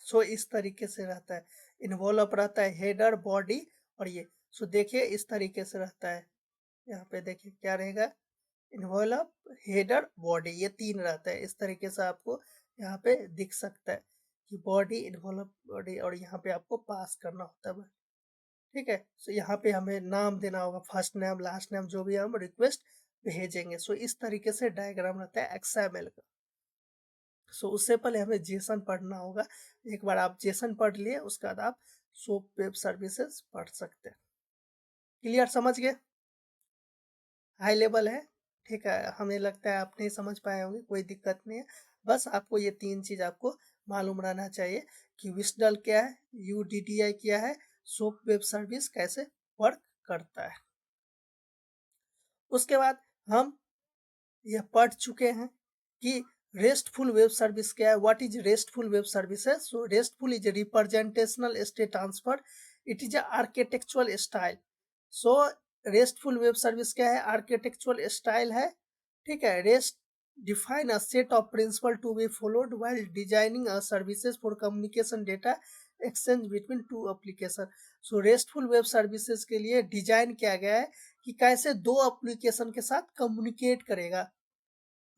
सो इस तरीके से रहता है, इन्वॉल्व रहता है, हेडर, बॉडी और ये। सो देखिए इस तरीके से रहता है, यहाँ पे देखिए क्या रहेगा, इन्वॉल्व, हेडर, बॉडी, ये 3 रहता है। इस तरीके से आपको यहाँ पे दिख सकता है कि बॉडी, इन्वॉल्व, बॉडी, और यहाँ पे आपको पास करना होता है। ठीक है, सो यहाँ पे हमें नाम देना होगा, फर्स्ट नेम, लास्ट नेम, जो भी हम रिक्वेस्ट भेजेंगे। सो इस तरीके से डायग्राम रहता है XML का। सो उससे पहले हमें जेसन पढ़ना होगा। एक बार आप जेसन पढ़ लिए, उसके बाद आप सोप वेब सर्विसेज पढ़ सकते हैं। क्लियर, समझ गए? हाई लेवल है, ठीक है। हमें लगता है आप नहीं समझ पाए होंगे, कोई दिक्कत नहीं है। बस आपको ये 3 चीज आपको मालूम रहना चाहिए कि विस्डल क्या है, UDDI क्या है, सोप वेब सर्विस कैसे वर्क करता है। उसके बाद हम यह पढ़ चुके हैं कि रेस्टफुल वेब सर्विस क्या है, what is restful web services. So restful is representational state transfer, it is आर्किटेक्चुअल style. So restful web service क्या है, आर्किटेक्चुअल स्टाइल है, ठीक है। Rest define a set of principle to be followed while designing a services for communication data exchange between two application। so RESTful web services के लिए design किया गया है कि कैसे 2 एप्लीकेशन के साथ कम्युनिकेट करेगा।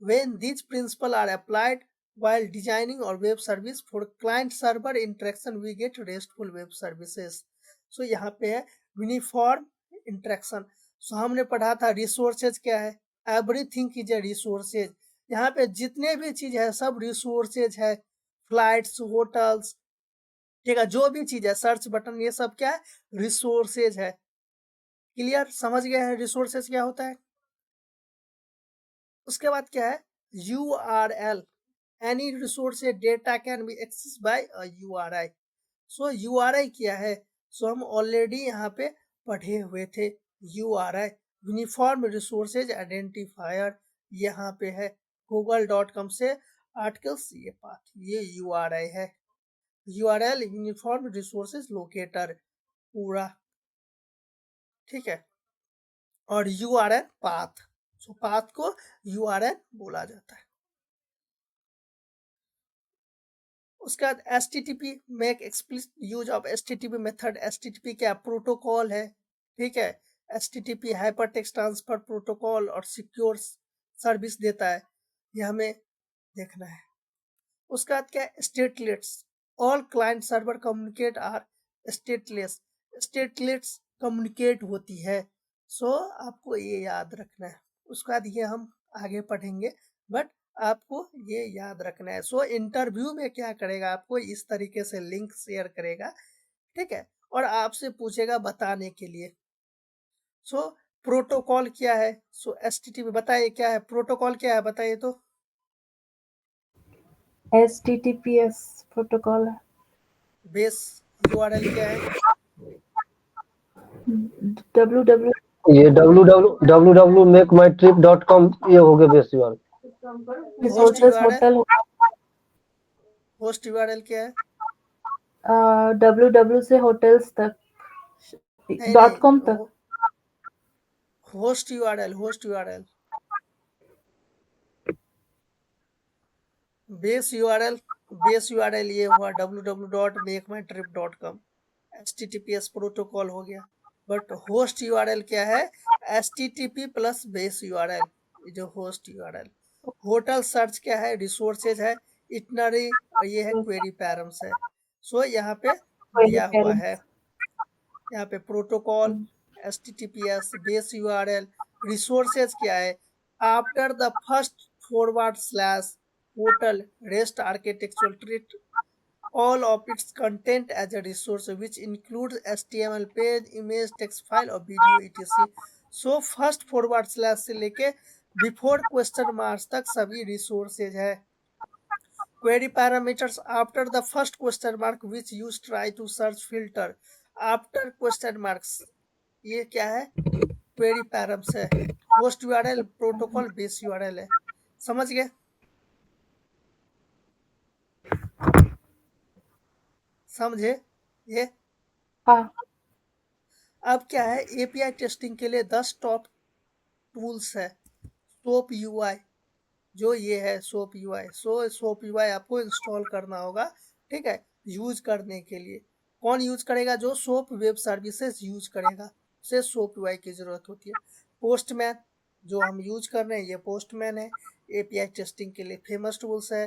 when these principles are applied while designing or web service for client server interaction we get RESTful web services। so यहाँ पे है यूनिफॉर्म इंटरेक्शन। सो हमने पढ़ा था रिसोर्सेज क्या है, एवरीथिंग इज ए रिसोर्सेज। यहाँ पे जितने भी चीज है सब रिसोर्सेज है, फ्लाइट्स, होटल्स, ठीक है, जो भी चीज है, सर्च बटन, ये सब क्या है, रिसोर्सेज है। क्लियर, समझ गए हैं रिसोर्सेज क्या होता है? उसके बाद क्या है, URL, any resource data can be access by URI। So URI क्या है, सो हम ऑलरेडी यहाँ पे पढ़े हुए थे। URI यूनिफॉर्म रिसोर्सेज आइडेंटिफायर, यहाँ पे है google.com से आर्टिकल्स, ये पाथ, ये URI है। URL यूनिफॉर्म रिसोर्सेज लोकेटर पूरा, ठीक है। और URN पाथ, सो पाथ को URN बोला जाता है। उसके बाद HTTP make explicit use of HTTP method. HTTP क्या प्रोटोकॉल है, ठीक है। HTTP हाइपरटेक्स्ट ट्रांसफर प्रोटोकॉल और सिक्योर सर्विस देता है, ये हमें देखना है। उसके बाद क्या है, stateless, all client server communicate are stateless. Stateless communicate होती है, सो आपको ये याद रखना है। उसके बाद ये हम आगे पढ़ेंगे, बट आपको ये याद रखना है। सो इंटरव्यू में क्या करेगा, आपको इस तरीके से लिंक शेयर करेगा, ठीक है, और आपसे पूछेगा बताने के लिए। सो प्रोटोकॉल क्या है, सो HTTP बताइए क्या है, प्रोटोकॉल क्या है बताइए तो। HTTPS प्रोटोकॉल है। बेस URL क्या है, www ये www.makemytrip.com ये हो गया base URL। Host URL, hotel, host URL क्या है, www से होटल्स तक, नहीं .com तक। Host URL, host URL, base URL, base URL ये हुआ www.makemytrip.com। HTTPS प्रोटोकॉल हो गया, बट होस्ट URL क्या है, HTTP प्लस बेस URL, ये जो होस्ट URL। होटल सर्च क्या है, रिसोर्सेज है, इटनरी, और ये है क्वेरी पैरम्स है। सो यहाँ पे क्वेरी दिया हुआ पैरम्स। है, यहाँ पे protocol, HTTPS, base URL, resources क्या है, after the first forward slash portal rest architectural treat all of its content as a resource which includes HTML page, image, text file और video etc. So first forward slash से लेके before question marks तक सभी resources है। Query parameters after the first question mark which use try to search filter after question marks, ये क्या है, query params है। Post URL, protocol, base URL है। समझ गए? समझे ये? हाँ। अब क्या है, API टेस्टिंग के लिए 10 टॉप टूल्स है। सोप UI, जो ये है सोप UI, सोप UI आपको इंस्टॉल करना होगा, ठीक है, यूज करने के लिए। कौन यूज करेगा? जो सोप वेब सर्विसेज यूज करेगा, उसे सोप UI की जरूरत होती है। पोस्टमैन, जो हम यूज कर रहे हैं, ये पोस्टमैन है, API टेस्टिंग के लिए फेमस टूल्स है।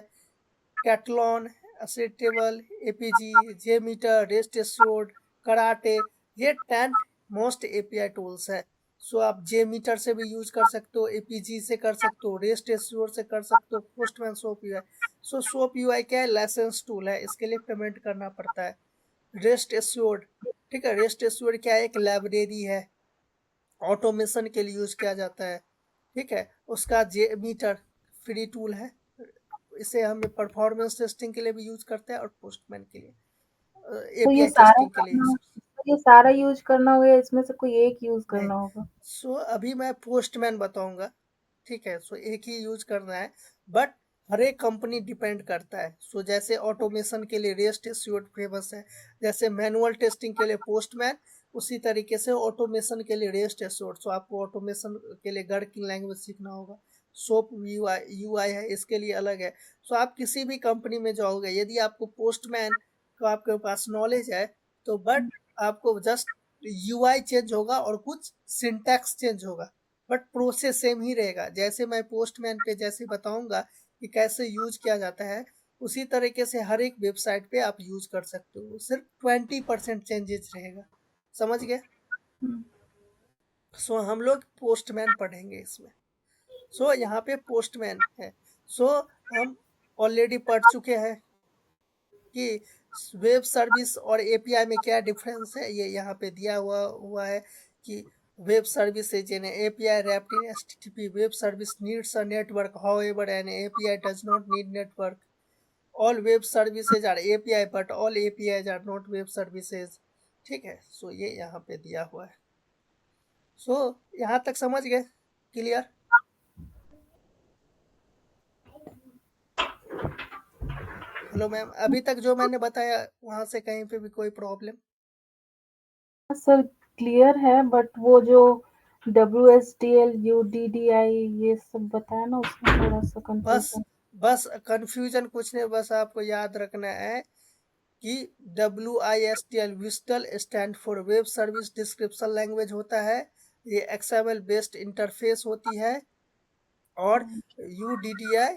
कैटलॉन, असेटेबल, APG, JMeter, rest assured, karate, ये 10 मोस्ट API टूल्स है। सो आप JMeter से भी यूज कर सकते हो, APG से कर सकते हो, रेस्ट एश्योर्ड से कर सकते हो, पोस्टमैन, सोप UI। सो सोप UI क्या है? लाइसेंस टूल है, इसके लिए पेमेंट करना पड़ता है। रेस्ट एश्योर्ड, ठीक है, रेस्ट एश्योर्ड क्या है? एक लाइब्रेरी है, ऑटोमेशन के लिए यूज किया जाता है, ठीक है। उसका JMeter फ्री टूल है, इसे हम परफॉर्मेंस टेस्टिंग के लिए भी यूज करते हैं और पोस्टमैन के लिए, तो ये API सारा टेस्टिंग के लिए। करना तो ये सारा यूज़ करना होगा या इसमें से कोई एक यूज़ नहीं, करना होगा? सो अभी मैं पोस्टमैन बताऊंगा, ठीक है। सो एक ही यूज करना है, बट हर एक कंपनी डिपेंड करता है। सो जैसे ऑटोमेशन के लिए रेस्ट एश्योर्ड फेमस है, जैसे मैनुअल टेस्टिंग के लिए पोस्टमैन, उसी तरीके से ऑटोमेशन के लिए रेस्ट एश्योर्ड। सो आपको ऑटोमेशन के लिए गढ़ लैंग्वेज सीखना होगा। सोप UI है, इसके लिए अलग है। सो आप किसी भी कंपनी में जाओगे, यदि आपको पोस्टमैन का आपके पास नॉलेज है, तो बट आपको जस्ट UI चेंज होगा और कुछ सिंटैक्स चेंज होगा, बट प्रोसेस सेम ही रहेगा। जैसे मैं पोस्टमैन पे जैसे बताऊंगा कि कैसे यूज किया जाता है, उसी तरीके से हर एक वेबसाइट पे आप यूज कर सकते हो, सिर्फ 20% चेंजेस रहेगा। समझ गए? हुँ। सो हम लोग पोस्टमैन पढ़ेंगे इसमें। सो यहाँ पे पोस्टमैन है। सो हम ऑलरेडी पढ़ चुके हैं कि वेब सर्विस और API में क्या डिफरेंस है, ये यहाँ पे दिया हुआ है कि web services in API wrapped in HTTP web service needs a network, however an API does not need network. All web services are API but all APIs are not web services, ठीक है। So ये यहाँ पे दिया हुआ है। So यहाँ तक समझ गए? क्लियर? हेलो मैम, अभी तक जो मैंने बताया वहां से कहीं पे भी कोई प्रॉब्लम? सर क्लियर है, बट वो जो WSDL, UDDI ये सब बताया ना, उसमें थोड़ा-सा बस कन्फ्यूज़न। बस कंफ्यूजन कुछ नहीं, बस आपको याद रखना है कि WISTL WSDL stand for web service description language होता है, ये XML बेस्ड इंटरफेस होती है। और UDDI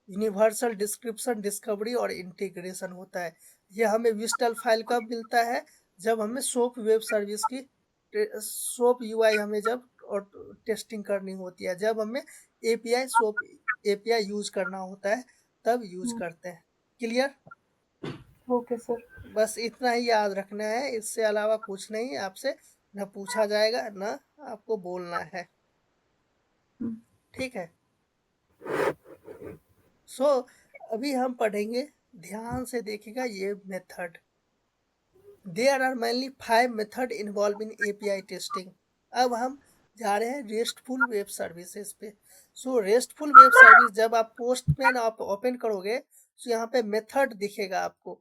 यूनिवर्सल डिस्क्रिप्शन डिस्कवरी और इंटीग्रेशन होता है। ये हमें विस्टल फाइल कब मिलता है? जब हमें सोप वेब सर्विस की सोप UI हमें जब और टेस्टिंग करनी होती है, जब हमें सोप API यूज करना होता है, तब यूज हुँ। करते हैं। क्लियर? Okay sir. बस इतना ही याद रखना है, इससे अलावा कुछ नहीं आपसे न पूछा जाएगा न आपको बोलना है, हुँ। ठीक है। सो अभी हम पढ़ेंगे, ध्यान से देखिएगा ये method. There are mainly 5 method involve in API testing. अब हम जा रहे हैं रेस्टफुल वेब सर्विसेज पे। सो रेस्टफुल वेब सर्विस जब आप पोस्टमैन आप ओपन करोगे, तो यहाँ पे मेथड दिखेगा आपको,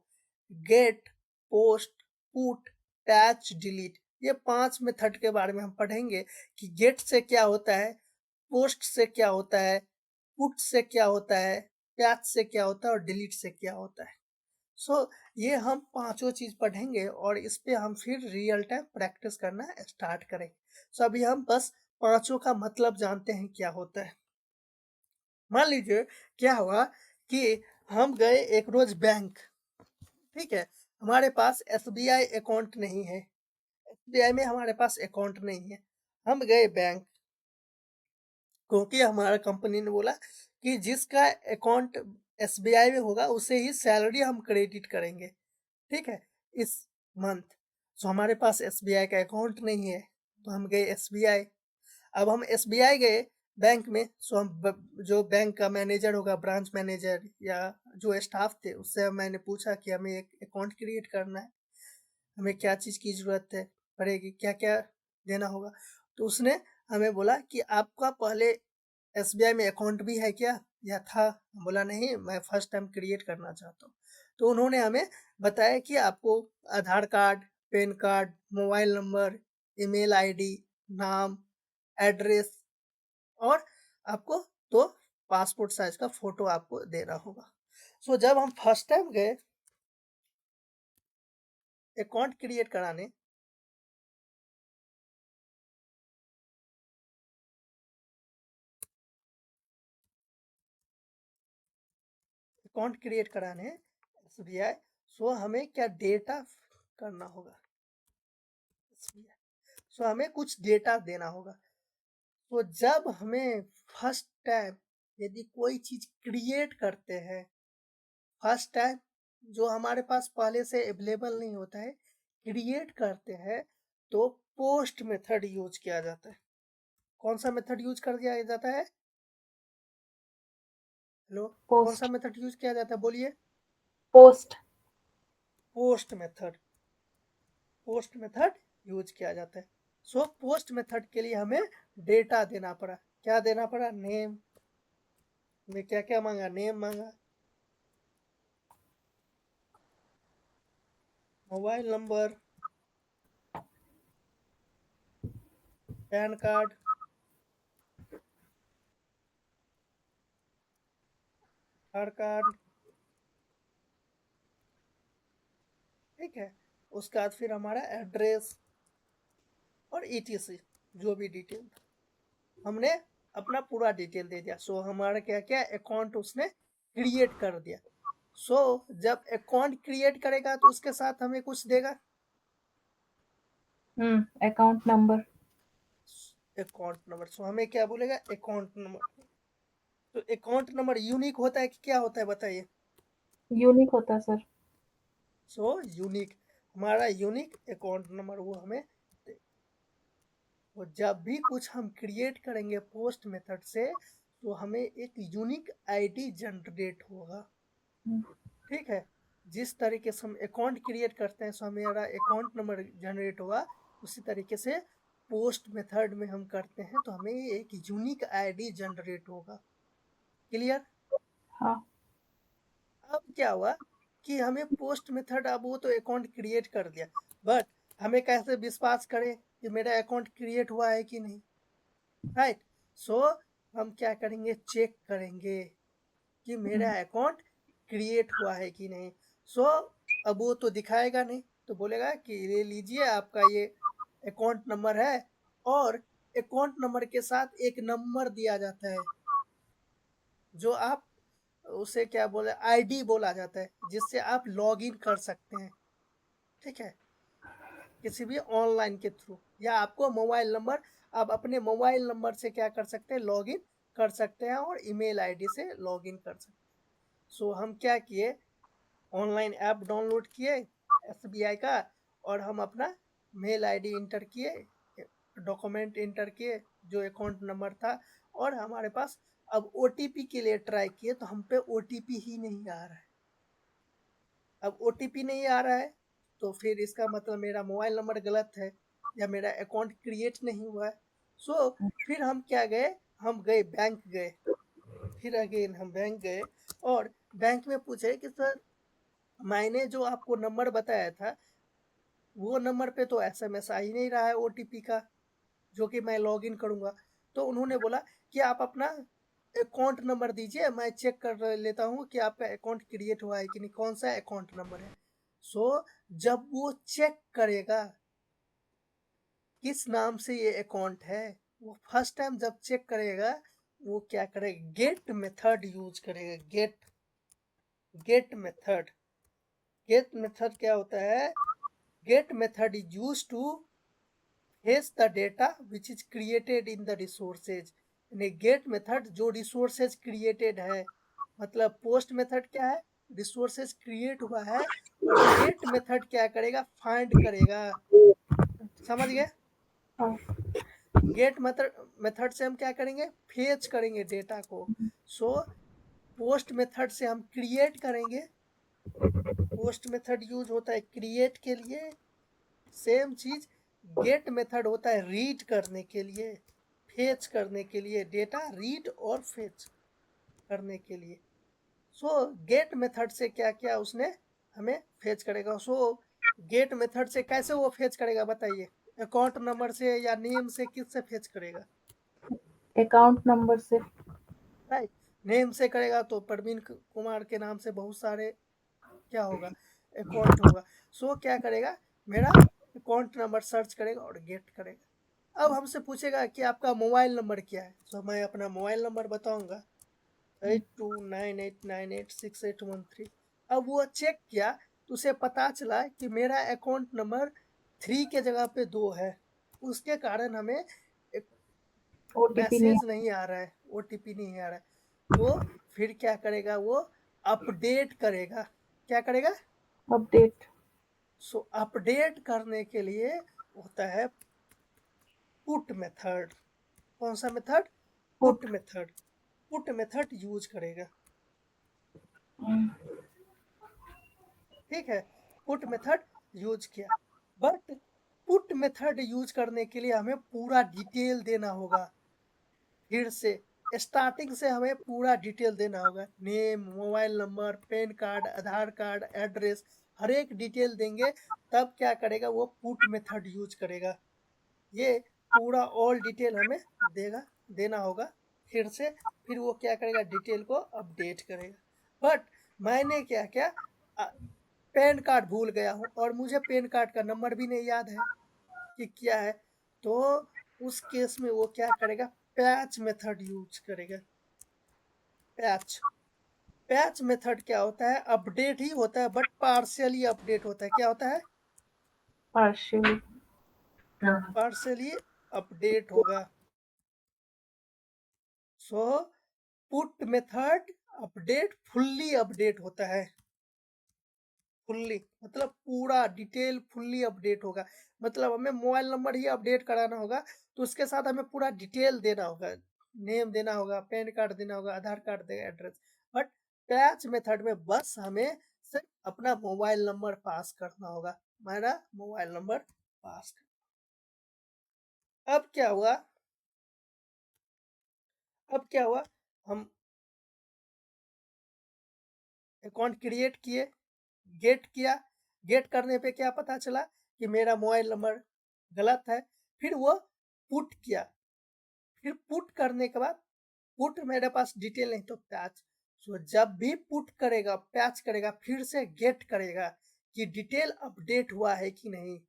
get, post, put, patch, delete. ये 5 मेथड के बारे में हम पढ़ेंगे कि गेट से क्या होता है, पोस्ट से क्या होता है, पुट से क्या होता है, पैच से क्या होता है और डिलीट से क्या होता है। सो ये हम पांचों चीज पढ़ेंगे और इस पे हम फिर रियल टाइम प्रैक्टिस करना स्टार्ट करेंगे। सो अभी हम बस पांचों का मतलब जानते हैं क्या होता है। मान लीजिए क्या हुआ कि हम गए एक रोज बैंक, ठीक है, हमारे पास एसबीआई अकाउंट नहीं है, एसबीआई में हमारे पास अकाउंट नहीं है। हम गए बैंक, क्योंकि हमारा कंपनी ने बोला कि जिसका अकाउंट एसबीआई में होगा उसे ही सैलरी हम क्रेडिट करेंगे, ठीक है, इस मंथ। सो हमारे पास एसबीआई का अकाउंट नहीं है, तो हम गए एसबीआई। अब हम एसबीआई गए बैंक में, सो हम जो बैंक का मैनेजर होगा, ब्रांच मैनेजर या जो स्टाफ थे, उससे मैंने पूछा कि हमें एक अकाउंट क्रिएट करना है, हमें क्या चीज़ की ज़रूरत है पड़ेगी, क्या क्या देना होगा। तो उसने हमें बोला कि आपका पहले एसबीआई में अकाउंट भी है क्या, या था। बोला नहीं, मैं फर्स्ट टाइम क्रिएट करना चाहता हूँ। तो उन्होंने हमें बताया कि आपको Aadhaar card, PAN card, mobile number, email ID, नाम, एड्रेस, और आपको तो पासपोर्ट साइज का फोटो आपको देना होगा। सो जब हम फर्स्ट टाइम गए अकाउंट क्रिएट कराने, अकाउंट क्रिएट कराने एसबीआई, सो हमें क्या डेटा करना होगा, सो हमें कुछ डेटा देना होगा। तो जब हमें फर्स्ट टाइम यदि कोई चीज क्रिएट करते हैं, फर्स्ट टाइम जो हमारे पास पहले से अवेलेबल नहीं होता है, क्रिएट करते हैं, तो पोस्ट मेथड यूज किया जाता है। कौन सा मेथड यूज कर दिया जाता है? हेलो, कौन सा पोस्ट मेथड यूज किया जाता है, बोलिए? Post post method, post method use किया जाता है। सो पोस्ट मेथड के लिए हमें डेटा देना पड़ा। क्या देना पड़ा? नेम में क्या क्या मांगा? नेम मांगा, mobile number, PAN card, Aadhaar card, ठीक है। उसके बाद फिर हमारा एड्रेस और ईटीसी, जो भी डिटेल हमने अपना पूरा डिटेल दे दिया। सो हमारा क्या क्या अकाउंट उसने क्रिएट कर दिया। सो जब अकाउंट क्रिएट करेगा तो उसके साथ हमें कुछ देगा, अकाउंट नंबर अकाउंट नंबर। सो हमें क्या बोलेगा? Account number. तो अकाउंट नंबर यूनिक होता है कि क्या होता है, बताइए? यूनिक होता है सर। सो यूनिक, हमारा यूनिक अकाउंट नंबर वो हमें दे। तो जब भी कुछ हम क्रिएट करेंगे पोस्ट मेथड से, तो हमें एक यूनिक आईडी जनरेट होगा, हम्म, ठीक है। जिस तरीके से हम अकाउंट क्रिएट करते हैं, सो हमारा अकाउंट नंबर जनरेट होगा, उसी तरीके से पोस्ट मेथड में हम करते हैं तो हमें एक यूनिक आईडी जनरेट होगा। क्लियर? हाँ अब क्या हुआ कि हमें पोस्ट मेथड, अब वो तो अकाउंट क्रिएट कर दिया, बट हमें कैसे विश्वास करें कि मेरा अकाउंट क्रिएट हुआ है कि नहीं, राइट? सो हम क्या करेंगे? चेक करेंगे कि मेरा अकाउंट क्रिएट हुआ है कि नहीं। सो अब वो तो दिखाएगा नहीं, तो बोलेगा कि ये लीजिए आपका ये अकाउंट नंबर है, और अकाउंट नंबर के साथ एक नंबर दिया जाता है, जो आप उसे क्या बोले, आईडी बोला जाता है, जिससे आप लॉग इन कर सकते हैं, ठीक है, किसी भी ऑनलाइन के थ्रू, या आपको मोबाइल नंबर, आप अपने मोबाइल नंबर से क्या कर सकते हैं? लॉग इन कर सकते हैं, और ईमेल आईडी से लॉग इन कर सकते हैं। सो हम क्या किए? ऑनलाइन ऐप डाउनलोड किए एसबीआई का, और हम अपना मेल आईडी इंटर किए, डॉक्यूमेंट इंटर किए, जो अकाउंट नंबर था, और हमारे पास अब ओटीपी के लिए ट्राई किए, तो हम पे ओटीपी ही नहीं आ रहा है। अब ओटीपी नहीं आ रहा है, तो फिर इसका मतलब मेरा मोबाइल नंबर गलत है, या मेरा अकाउंट क्रिएट नहीं हुआ है। सो फिर हम क्या गए? हम गए बैंक गए, फिर अगेन हम बैंक गए, और बैंक में पूछे कि सर, मैंने जो आपको नंबर बताया था, वो नंबर पे तो एसएमएस आ ही नहीं रहा है ओटीपी का, जो कि मैं लॉग इन करूँगा। तो उन्होंने बोला कि आप अपना अकाउंट नंबर दीजिए, मैं चेक कर लेता हूँ कि आपका अकाउंट क्रिएट हुआ है कि नहीं, कौन सा अकाउंट नंबर है। सो जब वो चेक करेगा किस नाम से ये अकाउंट है, वो फर्स्ट टाइम जब चेक करेगा, वो क्या करेगा? गेट मेथड यूज करेगा, get. Get method. Get method क्या होता है? Get method is used to fetch the data which is created in the resources। यानी गेट मेथड जो रिसोर्सेज क्रिएटेड है, मतलब पोस्ट मेथड क्या है? रिसोर्सेज क्रिएट हुआ है, और गेट मेथड क्या करेगा? फाइंड करेगा। समझ गए? हाँ। गेट मेथड से हम क्या करेंगे? फेच करेंगे डेटा को। सो पोस्ट मेथड से हम क्रिएट करेंगे। पोस्ट मेथड यूज होता है क्रिएट के लिए। सेम चीज गेट मेथड होता है रीड करने के लिए, फेच करने के लिए, डेटा रीड और फेच करने के लिए। सो गेट मेथड से क्या क्या उसने हमें फेच करेगा। सो गेट मेथड से कैसे वो फेच करेगा बताइए? अकाउंट नंबर से या नेम से, किससे फेच करेगा? अकाउंट नंबर से। राइट। नेम से करेगा तो प्रवीण कुमार के नाम से बहुत सारे क्या होगा? अकाउंट होगा। सो क्या करेगा? मेरा अकाउंट नंबर सर्च करेगा और गेट करेगा। अब हमसे पूछेगा कि आपका मोबाइल नंबर क्या है, तो मैं अपना मोबाइल नंबर बताऊंगा 8298986813। अब वो चेक किया तो उसे पता चला कि मेरा अकाउंट नंबर 3 के जगह पे 2 है, उसके कारण हमें एक ओटीपी नहीं मैसेज नहीं आ रहा है, ओटीपी नहीं आ रहा है। तो फिर क्या करेगा? वो अपडेट करेगा। क्या करेगा? अपडेट। सो अपडेट करने के लिए होता है पुट मेथड। कौन सा method? Put method. Put method use करेगा। ठीक है, पुट मेथड यूज किया। बट पुट मेथड यूज करने के लिए हमें पूरा डिटेल देना होगा। फिर से स्टार्टिंग से हमें पूरा डिटेल देना होगा। Name, mobile number, PAN card, Aadhaar card, address, हर एक डिटेल देंगे, तब क्या करेगा? वो पुट मेथड यूज करेगा। ये पूरा ऑल डिटेल हमें देना होगा फिर से। फिर वो क्या करेगा? डिटेल को अपडेट करेगा। बट मैंने क्या क्या पैन कार्ड भूल गया हूँ और मुझे पैन कार्ड का नंबर भी नहीं याद है कि क्या है, तो उस केस में वो क्या करेगा? पैच मेथड यूज करेगा। पैच पैच मेथड क्या होता है? अपडेट ही होता है बट पार्शियली अपडेट होता है। क्या होता है? पार्शियली। पार्शियली अपडेट होगा। So put method update fully update होता है। फुल्ली मतलब पूरा डिटेल फुल्ली अपडेट होगा। मतलब हमें मोबाइल नंबर ही अपडेट कराना होगा तो उसके साथ हमें पूरा डिटेल देना होगा, नेम देना होगा, पैन कार्ड देना होगा, आधार कार्ड देगा, एड्रेस। बट पैच मेथड में बस हमें सिर्फ अपना मोबाइल नंबर पास करना होगा। मेरा मोबाइल नंबर पास। अब क्या हुआ? अब क्या हुआ? हम अकाउंट क्रिएट किए, गेट किया। गेट करने पे क्या पता चला कि मेरा मोबाइल नंबर गलत है। फिर वो पुट किया। फिर पुट करने के बाद पुट मेरे पास डिटेल नहीं तो पैच। सो जब भी पुट करेगा, पैच करेगा, फिर से गेट करेगा कि डिटेल अपडेट हुआ है कि नहीं।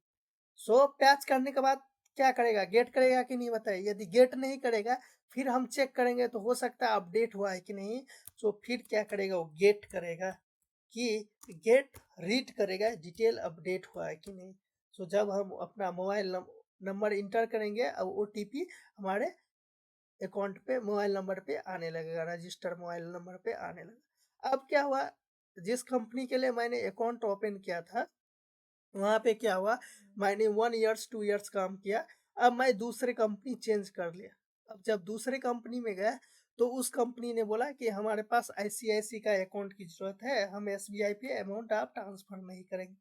सो पैच करने के बाद क्या करेगा? गेट करेगा कि नहीं बताइए? यदि गेट नहीं करेगा फिर हम चेक करेंगे तो हो सकता है अपडेट हुआ है कि नहीं। सो फिर क्या करेगा? वो गेट करेगा कि गेट रीड करेगा डिटेल अपडेट हुआ है कि नहीं। सो जब हम अपना मोबाइल नंबर इंटर करेंगे, अब ओटीपी हमारे अकाउंट पे, मोबाइल नंबर पे आने लगेगा, रजिस्टर मोबाइल नंबर पे आने लगेगा। अब क्या हुआ? जिस कंपनी के लिए मैंने अकाउंट ओपन किया था वहाँ पे क्या हुआ? मैंने 1 ईयर्स 2 ईयर्स काम किया। अब मैं दूसरे कंपनी चेंज कर लिया। अब जब दूसरे कंपनी में गया तो उस कंपनी ने बोला कि हमारे पास आईसीआईसी का अकाउंट की ज़रूरत है, हम एसबीआई पे अमाउंट आप ट्रांसफ़र नहीं करेंगे।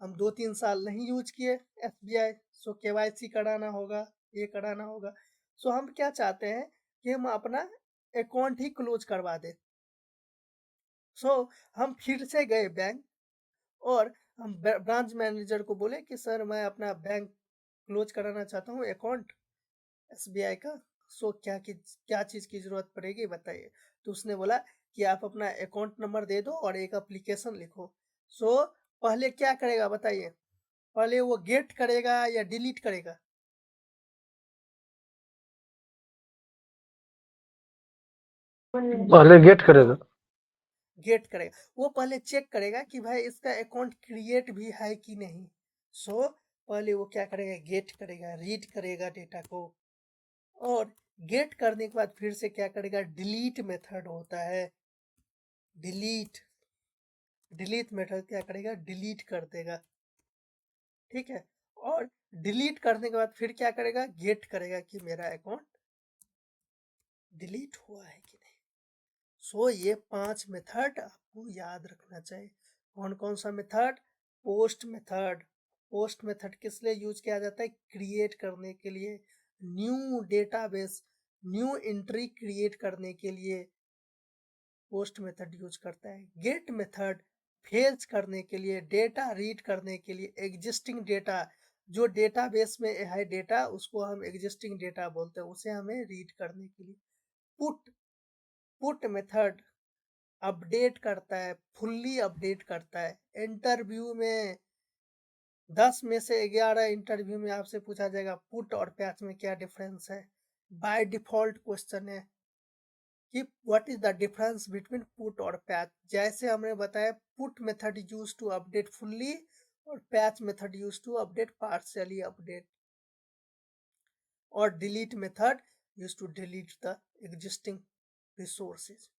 हम 2-3 साल नहीं यूज किए एसबीआई। सो केवाईसी कराना होगा, ये कराना होगा। सो हम क्या चाहते हैं कि हम अपना अकाउंट ही क्लोज करवा दें। सो हम फिर से गए बैंक और हम ब्रांच मैनेजर को बोले कि सर मैं अपना बैंक क्लोज कराना चाहता हूँ अकाउंट एसबीआई का। सो क्या चीज़ की ज़रूरत पड़ेगी बताइए? तो उसने बोला कि आप अपना अकाउंट नंबर दे दो और एक एप्लीकेशन लिखो। सो पहले क्या करेगा बताइए? पहले वो गेट करेगा या डिलीट करेगा? पहले गेट करेगा। गेट करेगा। वो पहले चेक करेगा कि भाई इसका अकाउंट क्रिएट भी है कि नहीं। सो पहले वो क्या करेगा, गेट करेगा, रीड करेगा डेटा को, और गेट करने के बाद फिर से क्या करेगा, डिलीट मेथड होता है, डिलीट मेथड क्या करेगा, डिलीट कर देगा, ठीक है। और डिलीट करने के बाद फिर क्या करेगा, गेट करेगा कि मेरा अकाउंट डिलीट हुआ है कि नहीं। सो ये 5 मेथड आपको याद रखना चाहिए। कौन कौन सा method, post method. Post method किस लिए यूज किया जाता है, क्रिएट करने के लिए, new database, new entry create करने के लिए पोस्ट मेथड यूज करता है। गेट मेथड फेच करने के लिए, डेटा रीड करने के लिए, एग्जिस्टिंग डेटा, जो डेटाबेस में है डेटा उसको हम एग्जिस्टिंग डेटा बोलते हैं, उसे हमें रीड करने के लिए। पुट मेथड अपडेट करता है, फुल्ली अपडेट करता है। इंटरव्यू में 10 में से 11 इंटरव्यू में आपसे पूछा जाएगा पुट और पैच में क्या डिफरेंस है। बाय डिफॉल्ट क्वेश्चन है कि what is the difference between put और पैच। जैसे हमने बताया, put method use to update fully और patch method use to update partially update, और delete method use to delete the existing resources.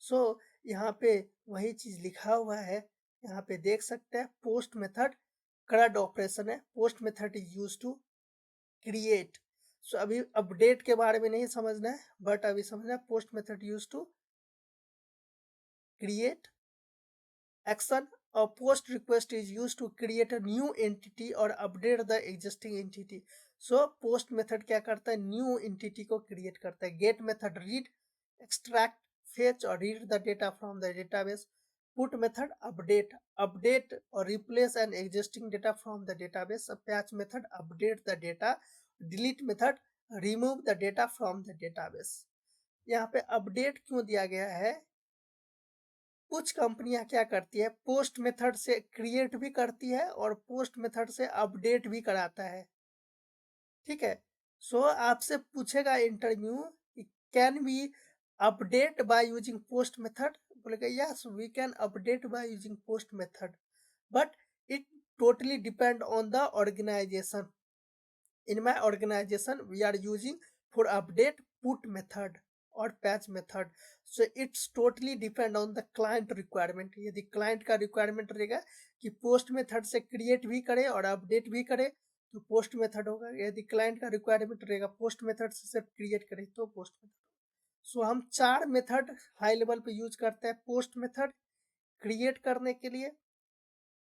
So यहाँ पे वही चीज लिखा हुआ है, यहाँ पे देख सकते हैं। पोस्ट मेथड CRUD ऑपरेशन है, post method is use to create. So अभी अपडेट के बारे में नहीं समझना है, बट अभी समझना है post method use to create action, और post request is use to create a new entity और update the existing entity. So post method क्या करता है, न्यू एंटिटी को क्रिएट करता है। Get method read, extract, fetch और read the data from the database. Put method update और replace an existing data from the database. Patch method update the data. Delete method remove the data from the database. यहाँ पे update क्यों दिया गया है, कुछ कंपनियां क्या करती है, पोस्ट मेथड से क्रिएट भी करती है और पोस्ट मेथड से अपडेट भी कराता है, ठीक है। सो आपसे पूछेगा interview, can we update by using post method, बोलेगा yes we can update by using post method, but it totally depend on the organization. In my organization we are using for update put method और patch method. So it's totally depend on the client requirement. यदि client का requirement रहेगा कि post method से create भी करे और update भी करे तो पोस्ट मेथड होगा। यदि क्लाइंट का रिक्वायरमेंट रहेगा पोस्ट मेथड से सिर्फ क्रिएट करे तो पोस्ट मेथड। सो हम 4 मेथड हाई लेवल पे यूज करते हैं। पोस्ट मेथड क्रिएट करने के लिए,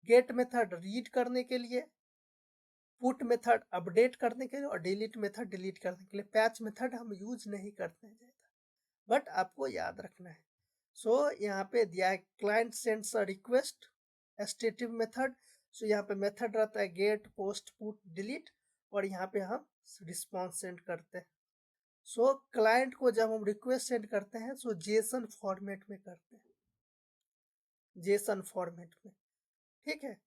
गेट मेथड रीड करने के लिए, पुट मेथड अपडेट करने के लिए और डिलीट मेथड डिलीट करने के लिए। पैच मेथड हम यूज नहीं करते हैं ज़्यादा, बट आपको याद रखना है। सो यहाँ पे दिया है क्लाइंट सेंड्स अ रिक्वेस्ट, एस्टेटिव मेथड। सो यहाँ पे मेथड रहता है गेट, पोस्ट, पुट, डिलीट, और यहाँ पे हम रिस्पॉन्स सेंड करते हैं। सो क्लाइंट को जब हम रिक्वेस्ट सेंड करते हैं सो जेसन फॉर्मेट में करते हैं, जेसन फॉर्मेट में, ठीक है।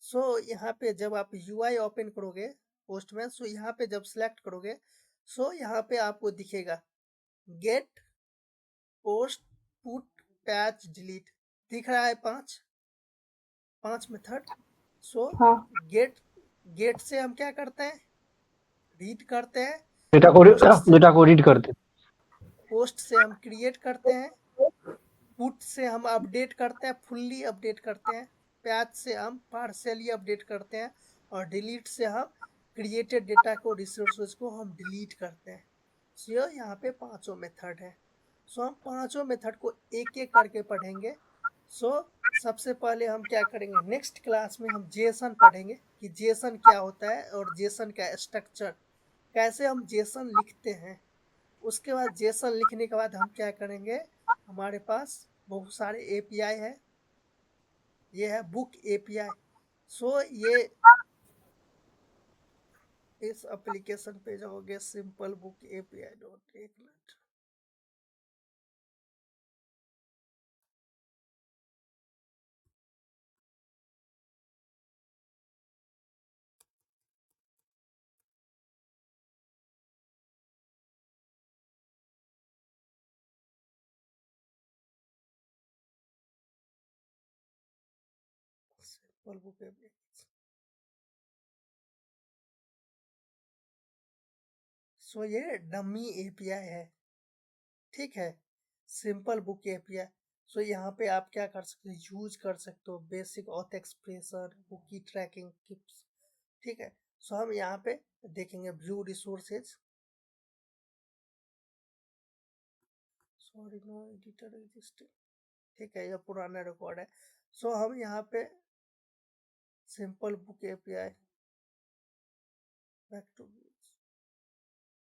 सो यहाँ पे जब आप UI ओपन करोगे पोस्ट में, सो यहाँ पे जब सिलेक्ट करोगे सो यहाँ पे आपको दिखेगा get, post, put, patch, delete, दिख रहा है 5 मेथड। सो हाँ गेट से हम क्या करते हैं, रीड करते हैं। डेटा को रीड करते। पोस्ट से हम क्रिएट करते हैं, पुट से हम अपडेट करते हैं, फुल्ली अपडेट करते हैं, पैच से हम पार्शियली अपडेट करते हैं, और डिलीट से हम क्रिएटेड डेटा को, रिसोर्सेज को हम डिलीट करते हैं। सो यहाँ पे 5 मेथड है। सो हम 5 मेथड को एक एक करके पढ़ेंगे। सो सबसे पहले हम क्या करेंगे, नेक्स्ट क्लास में हम जेसन पढ़ेंगे कि जेसन क्या होता है और जेसन का स्ट्रक्चर, कैसे हम जेसन लिखते हैं। उसके बाद जेसन लिखने के बाद हम क्या करेंगे, हमारे पास बहुत सारे API है, ये है बुक API। सो ये इस एप्लीकेशन पे जाओगे, सिंपल बुक API डॉट, एक मिनट। Simple book API. सो ये डमी एपीआई है, ठीक है, सिंपल बुक एपीआई। सो यहाँ पे आप क्या कर सकते हो, यूज कर सकते हो basic auth expression, cookie tracking tips, ठीक है। सो हम यहाँ पे देखेंगे view resources, sorry no editor existing, ठीक है, ये पुराना रिकॉर्ड है। सो हम यहाँ पे simple book API back to,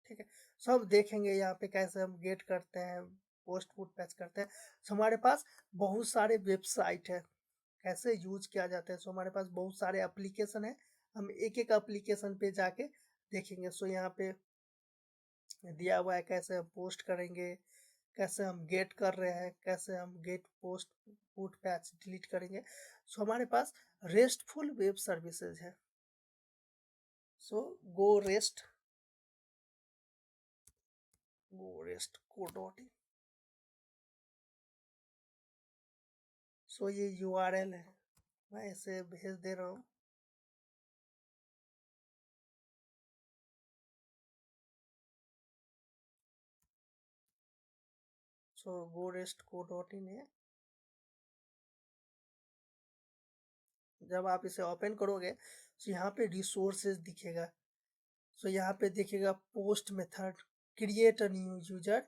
ठीक है। सो हम देखेंगे यहाँ पे कैसे हम गेट करते हैं, पोस्ट पुट पैच करते हैं। सो हमारे पास बहुत सारे वेबसाइट है, कैसे यूज किया जाता है। सो हमारे पास बहुत सारे एप्लीकेशन है, हम एक एक एप्लीकेशन पे जाके देखेंगे। सो यहाँ पे दिया हुआ है कैसे हम पोस्ट करेंगे, कैसे हम गेट कर रहे हैं, कैसे हम gate post put patch delete करेंगे। सो हमारे पास रेस्टफुल वेब सर्विसेज है। सो गो रेस्ट को.in। सो ये URL है, मैं इसे भेज दे रहा हूँ। सो go-rest.co.in है। जब आप इसे ओपन करोगे तो यहाँ पे रिसोर्सेज दिखेगा। सो यहाँ पे दिखेगा post method, create a new user,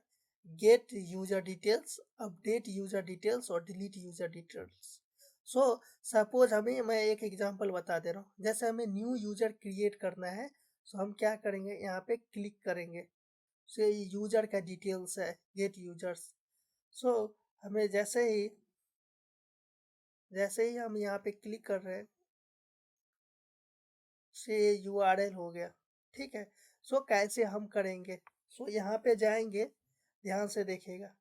get user details, update user details और delete user details. So suppose हमें, मैं एक एग्जांपल बता दे रहा हूँ, जैसे हमें न्यू यूजर क्रिएट करना है। सो हम क्या करेंगे, यहाँ पे क्लिक करेंगे। सो ये यूजर का डिटेल्स है, गेट यूजर्स। सो हमें जैसे ही हम यहाँ पे क्लिक कर रहे हैं, से URL हो गया, ठीक है। सो कैसे हम करेंगे, सो यहाँ पे जाएंगे, ध्यान से देखिएगा।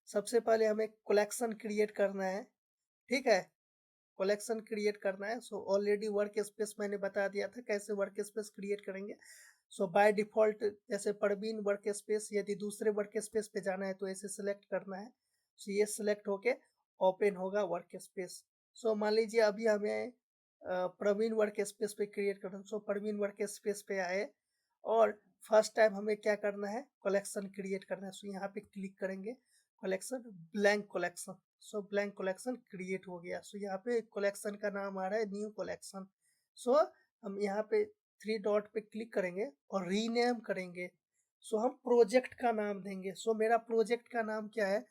सबसे पहले हमें कलेक्शन क्रिएट करना है, ठीक है, कलेक्शन क्रिएट करना है। सो ऑलरेडी वर्क स्पेस मैंने बता दिया था कैसे वर्क स्पेस क्रिएट करेंगे। सो बाय डिफॉल्ट जैसे परवीन वर्क स्पेस, यदि दूसरे वर्क स्पेस पे जाना है तो ऐसे सिलेक्ट करना है। सो ये सिलेक्ट होके ओपन होगा वर्क स्पेस। सो मान लीजिए अभी हमें प्रवीण वर्क स्पेस पे क्रिएट करना है। सो प्रवीण वर्क स्पेस पे आए और फर्स्ट टाइम हमें क्या करना है, कलेक्शन क्रिएट करना है। सो यहाँ पे क्लिक करेंगे, कलेक्शन, ब्लैंक कलेक्शन। सो ब्लैंक कलेक्शन क्रिएट हो गया। सो यहाँ पे कलेक्शन का नाम आ रहा है न्यू कलेक्शन। सो हम यहाँ पे 3 डॉट पे क्लिक करेंगे और रीनेम करेंगे। सो हम प्रोजेक्ट का नाम देंगे। सो मेरा प्रोजेक्ट का नाम क्या है,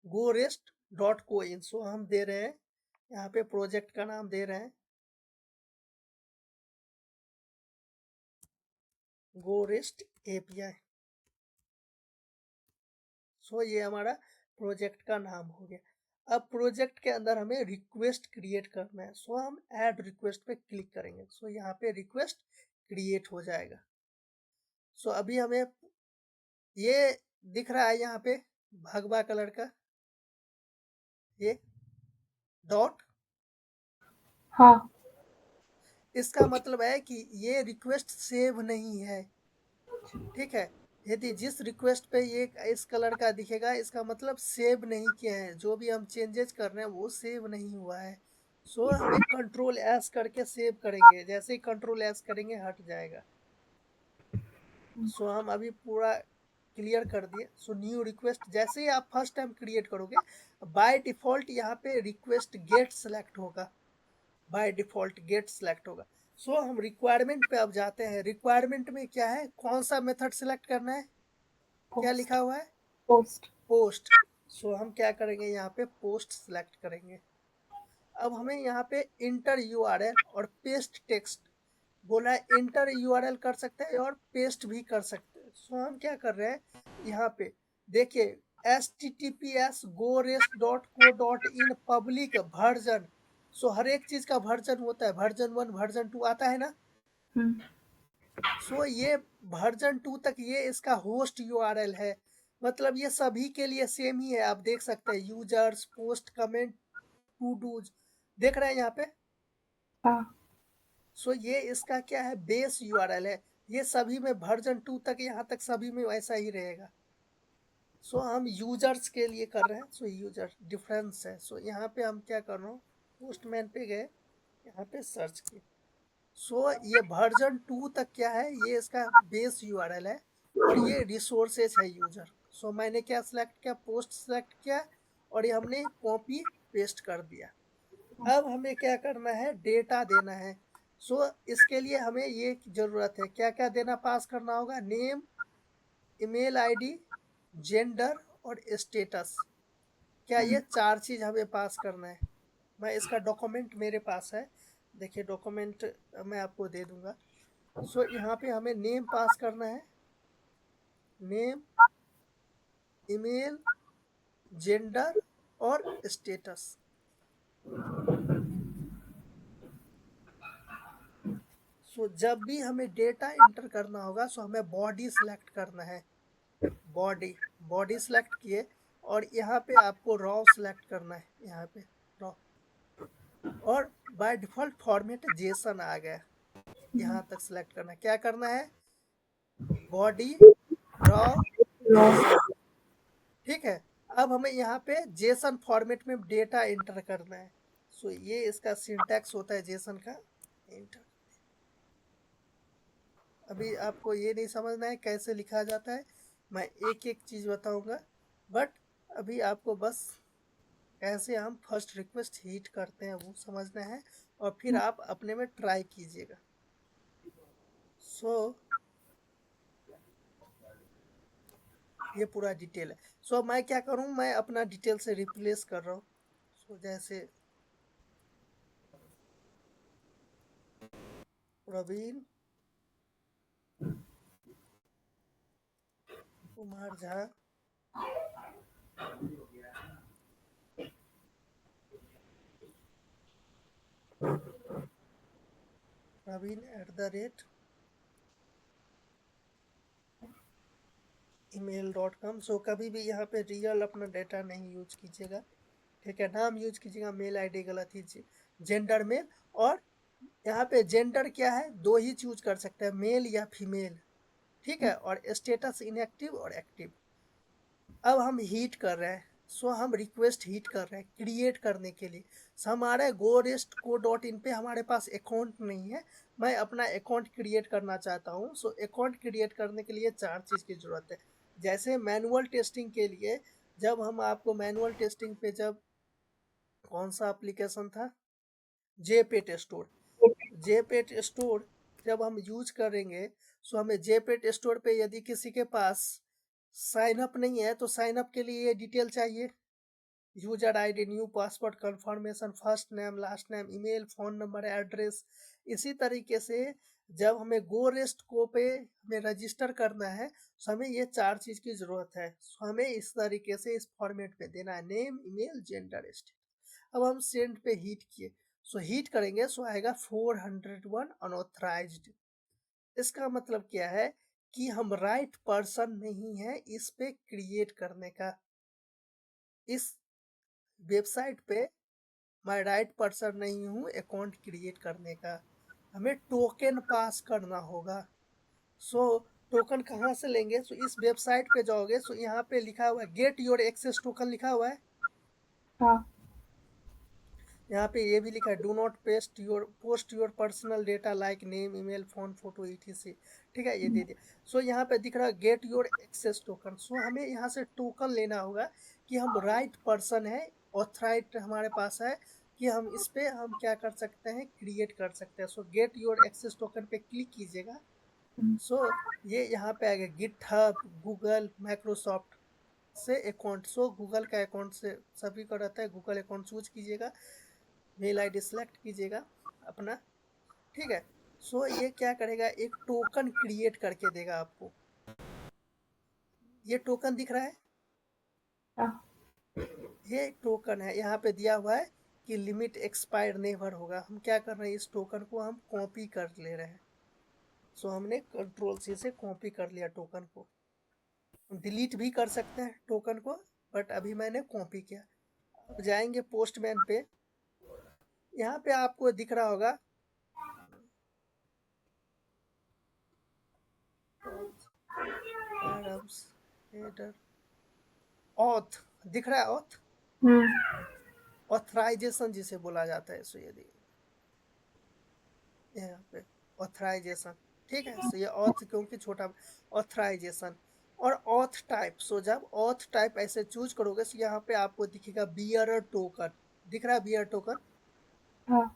go-rest.co.in। सो हम दे रहे हैं, यहाँ पे प्रोजेक्ट का नाम दे रहे हैं go-rest API। सो ये हमारा प्रोजेक्ट का नाम हो गया। अब प्रोजेक्ट के अंदर हमें रिक्वेस्ट क्रिएट करना है। सो हम ऐड रिक्वेस्ट पे क्लिक करेंगे। सो यहाँ पे रिक्वेस्ट क्रिएट हो जाएगा। सो अभी हमें ये दिख रहा है यहाँ पे भगवा कलर का ये डॉट, हाँ इसका मतलब है कि ये रिक्वेस्ट सेव नहीं है, ठीक है। यदि जिस रिक्वेस्ट पे ये इस कलर का दिखेगा, इसका मतलब सेव नहीं किया है, जो भी हम चेंजेस कर रहे हैं वो सेव नहीं हुआ है। सो हमें कंट्रोल एस करके सेव करेंगे, जैसे ही कंट्रोल एस करेंगे हट जाएगा। सो हम अभी पूरा क्लियर कर दिए। सो न्यू रिक्वेस्ट जैसे ही आप फर्स्ट टाइम क्रिएट करोगे, बाय डिफॉल्ट यहाँ पे रिक्वेस्ट गेट सेलेक्ट होगा, बाय डिफॉल्ट गेट सेलेक्ट होगा। सो हम रिक्वायरमेंट पे अब जाते हैं। रिक्वायरमेंट में क्या है, कौन सा मेथड सेलेक्ट करना है, क्या पोस्ट लिखा हुआ है, पोस्ट पोस्ट। सो हम क्या करेंगे, यहाँ पे पोस्ट सेलेक्ट करेंगे। अब हमें यहाँ पे इंटर URL और पेस्ट टेक्स्ट बोला है। इंटर URL कर सकते हैं और पेस्ट भी कर सकते हैं। सो हम क्या कर रहे हैं, यहाँ पे देखिए https go-rest.co.in पब्लिक वर्जन। सो हर एक चीज का वर्जन होता है, वर्जन 1 वर्जन 2 आता है ना। सो ये वर्जन 2 तक ये इसका होस्ट URL है, मतलब ये सभी के लिए सेम ही है। आप देख सकते हैं users, post, comment, todos, देख रहे हैं यहाँ पे। हाँ सो ये इसका क्या है, बेस URL है। ये सभी में वर्जन 2 तक, यहाँ तक सभी में वैसा ही रहेगा। सो हम यूजर्स के लिए कर रहे हैं, सो यूजर डिफरेंस है। सो यहाँ पे हम क्या कर रहा हूँ, पोस्टमैन पे गए, यहाँ पे सर्च किए। सो ये वर्जन 2 तक क्या है, ये इसका बेस यूआरएल है और ये रिसोर्सेज है यूजर। सो मैंने क्या सिलेक्ट किया, पोस्ट सिलेक्ट किया और ये हमने कॉपी पेस्ट कर दिया। अब हमें क्या करना है, डेटा देना है। सो इसके लिए हमें ये जरूरत है, क्या क्या देना, पास करना होगा, नेम, ईमेल आईडी, जेंडर और स्टेटस। क्या ये 4 चीज हमें पास करना है। मैं इसका डॉक्यूमेंट मेरे पास है, देखिए डॉक्यूमेंट मैं आपको दे दूंगा। सो यहाँ पे हमें नेम पास करना है, नेम, ईमेल, जेंडर और स्टेटस। सो जब भी हमें डेटा इंटर करना होगा, सो हमें बॉडी सिलेक्ट करना है, बॉडी, बॉडी सिलेक्ट किए और यहाँ पे आपको रॉ सिलेक्ट करना है, यहाँ पे रॉ, और बाय डिफॉल्ट फॉर्मेट जेसन आ गया, यहाँ तक सिलेक्ट करना है। क्या करना है, बॉडी, रॉ, जेसन, ठीक है। अब हमें यहाँ पे जेसन फॉर्मेट में डेटा इंटर करना है। सो ये इसका सिंटैक्स होता है जेसन का, इंटर। अभी आपको ये नहीं समझना है कैसे लिखा जाता है, मैं एक एक चीज़ बताऊंगा, बट अभी आपको बस कैसे हम फर्स्ट रिक्वेस्ट हीट करते हैं वो समझना है और फिर आप अपने में ट्राई कीजिएगा। सो ये पूरा डिटेल है। सो मैं क्या करूँ, मैं अपना डिटेल से रिप्लेस कर रहा हूँ। सो जैसे प्रवीण कुमार झा, प्रवीण @email.com। सो कभी भी यहाँ पे रियल अपना डेटा नहीं यूज कीजिएगा, ठीक है। नाम यूज कीजिएगा, मेल आईडी गलत ही, जेंडर मेल, और यहाँ पे जेंडर क्या है, 2 ही चूज कर सकते हैं, मेल या फीमेल, ठीक है। और स्टेटस इनएक्टिव और एक्टिव। अब हम हीट कर रहे हैं, सो हम रिक्वेस्ट हीट कर रहे हैं क्रिएट करने के लिए। सो हमारे GoRestCo.in पे हमारे पास अकाउंट नहीं है, मैं अपना अकाउंट क्रिएट करना चाहता हूँ। सो अकाउंट क्रिएट करने के लिए 4 चीज़ की ज़रूरत है। जैसे मैनुअल टेस्टिंग के लिए, जब हम आपको मैनुअल टेस्टिंग पे, जब कौन सा एप्लीकेशन था, जेपेट स्टोर, जेपेट स्टोर जब हम यूज करेंगे, सो हमें जेपेट स्टोर पे यदि किसी के पास साइन अप नहीं है, तो साइन अप के लिए ये डिटेल चाहिए, user ID, new password confirmation, first name, last name, email, phone number, address. इसी तरीके से जब हमें GoRestCo पे हमें रजिस्टर करना है, तो हमें ये 4 चीज़ की ज़रूरत है। सो हमें इस तरीके से इस फॉर्मेट पे देना है, नेम, ईमेल, जेंडर, स्टेट। अब हम सेंड पे हीट किए, सो हीट करेंगे, सो आएगा 401 अनऑथराइज्ड। इसका मतलब क्या है कि हम राइट पर्सन नहीं है इस पे क्रिएट करने का, इस वेबसाइट पे मैं राइट पर्सन नहीं हूँ अकाउंट क्रिएट करने का। हमें टोकन पास करना होगा। सो टोकन कहाँ से लेंगे, सो इस वेबसाइट पे जाओगे, सो यहाँ पे लिखा हुआ है गेट योर एक्सेस टोकन, लिखा हुआ है। हाँ, यहाँ पे ये भी लिखा है, do not post your personal data like name, email, phone, photo, etc। ठीक है, ये दे दिया। सो यहाँ पे दिख रहा है गेट योर एक्सेस टोकन। सो हमें यहाँ से टोकन लेना होगा कि हम राइट पर्सन है, ऑथराइज हमारे पास है, कि हम इस पे हम क्या कर सकते हैं, क्रिएट कर सकते हैं। So get your access token पे क्लिक कीजिएगा। सो ये यहाँ पे आएगा गिटहब, गूगल, माइक्रोसॉफ्ट से अकाउंट। सो गूगल का अकाउंट से सभी को रहता है, गूगल अकाउंट चूज कीजिएगा, मेल आईडी सेलेक्ट कीजिएगा अपना, ठीक है। सो ये क्या करेगा, एक टोकन क्रिएट करके देगा आपको। ये टोकन दिख रहा है, हाँ, ये एक टोकन है, यहाँ पे दिया हुआ है कि लिमिट एक्सपायर नेवर होगा। हम क्या कर रहे हैं, इस टोकन को हम कॉपी कर ले रहे हैं। सो हमने कंट्रोल से कॉपी कर लिया टोकन को। डिलीट भी कर सकते हैं टोकन को, बट अभी मैंने कॉपी किया। अब जाएंगे पोस्टमैन पे, यहाँ पे आपको दिख रहा होगा टर्म्स, हेडर, ऑथ दिख रहा है, ऑथ ऑथराइजेशन जिसे बोला जाता है। सो ये देखिए यहाँ पे ऑथराइजेशन, ठीक है। सो ये ऑथ क्योंकि छोटा, ऑथराइजेशन और ऑथ टाइप। सो जब ऑथ टाइप ऐसे चूज करोगे तो यहाँ पे आपको दिखेगा बियरर टोकन, दिख रहा है बियर टोकन, हाँ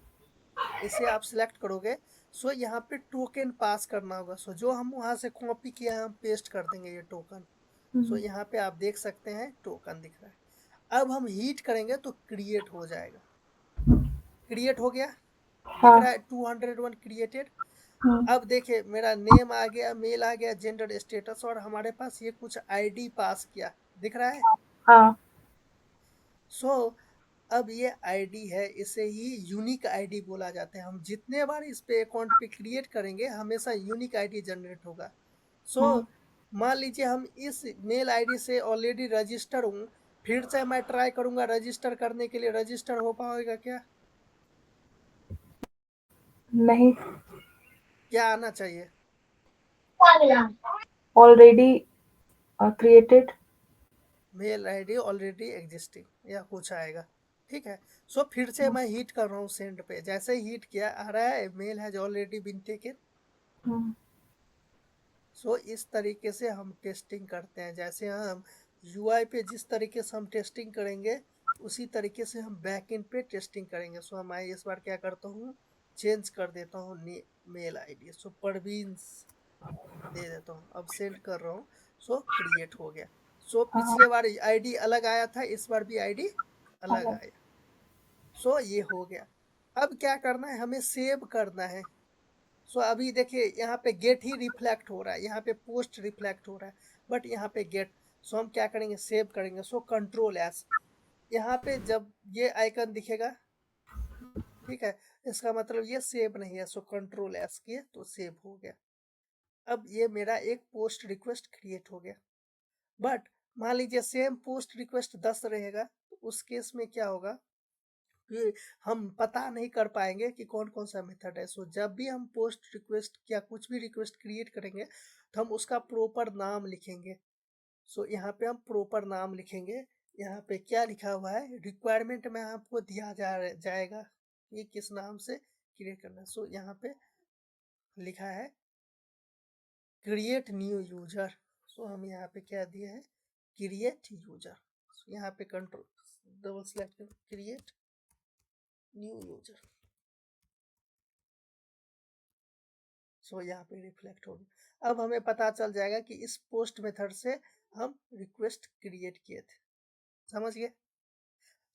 इसे आप सिलेक्ट करोगे। सो यहाँ पे टोकन पास करना होगा। सो जो हम वहाँ से कॉपी किया है हम पेस्ट कर देंगे ये टोकन। सो यहाँ पे आप देख सकते हैं टोकन दिख रहा है। अब हम हीट करेंगे तो क्रिएट हो जाएगा, क्रिएट हो गया, दिख रहा है 201 क्रिएटेड। अब देखिए मेरा नेम आ गया, मेल आ गया, जेंडर स्टेटस, और हमारे पास ये कुछ आईडी पास किया, दिख रहा है। हाँ सो अब ये आईडी है, इसे ही यूनिक आईडी बोला जाता है। हम जितने बार इस पे अकाउंट पे क्रिएट करेंगे हमेशा यूनिक आईडी जनरेट होगा। सो मान लीजिए हम इस मेल आईडी से ऑलरेडी रजिस्टर हूँ, फिर से मैं ट्राई करूंगा रजिस्टर करने के लिए, रजिस्टर हो पाएगा क्या? नहीं, क्या आना चाहिए? Already created. Mail ID already existing या कुछ आएगा, ठीक है। सो फिर से मैं हीट कर रहा हूँ सेंड पे, जैसे ही हीट किया आ रहा है mail has already been taken. So इस तरीके से हम टेस्टिंग करते हैं। जैसे हम यूआई पे जिस तरीके से हम टेस्टिंग करेंगे उसी तरीके से हम बैकएंड पे टेस्टिंग करेंगे। सो मैं इस बार क्या करता हूँ, चेंज कर देता हूँ मेल आईडी। सो परवीन दे देता हूँ, अब सेंड कर रहा हूँ। सो क्रिएट हो गया। सो पिछले बार आईडी अलग आया था, इस बार भी आईडी अलग आया। सो ये हो गया। अब क्या करना है, हमें सेव करना है। सो अभी देखिए यहाँ पे गेट ही रिफ्लेक्ट हो रहा है, यहाँ पे पोस्ट रिफ्लेक्ट हो रहा है, बट यहाँ पे गेट। सो हम क्या करेंगे, सेव करेंगे। सो कंट्रोल एस, यहाँ पे जब ये आइकन दिखेगा, ठीक है, इसका मतलब ये सेव नहीं है। सो कंट्रोल एस किए तो सेव हो गया। अब ये मेरा एक पोस्ट रिक्वेस्ट क्रिएट हो गया। बट मान लीजिए सेम पोस्ट रिक्वेस्ट 10 रहेगा, तो उस केस में क्या होगा कि हम पता नहीं कर पाएंगे कि कौन कौन सा मेथड है। सो जब भी हम पोस्ट रिक्वेस्ट या कुछ भी रिक्वेस्ट क्रिएट करेंगे तो हम उसका प्रॉपर नाम लिखेंगे। सो यहाँ पे हम प्रॉपर नाम लिखेंगे। यहाँ पे क्या लिखा हुआ है, रिक्वायरमेंट में आपको दिया जाएगा ये किस नाम से क्रिएट करना है। सो यहाँ पे लिखा है क्रिएट न्यू यूजर। सो हम यहाँ पे क्या दिए हैं, क्रिएट यूजर। यहाँ पे कंट्रोल डबल सेलेक्ट करें, क्रिएट न्यू यूजर। सो यहाँ पे रिफ्लेक्ट होगी। अब हमें पता चल जाएगा कि इस पोस्ट मेथड से हम रिक्वेस्ट क्रिएट किए थे, समझ गए।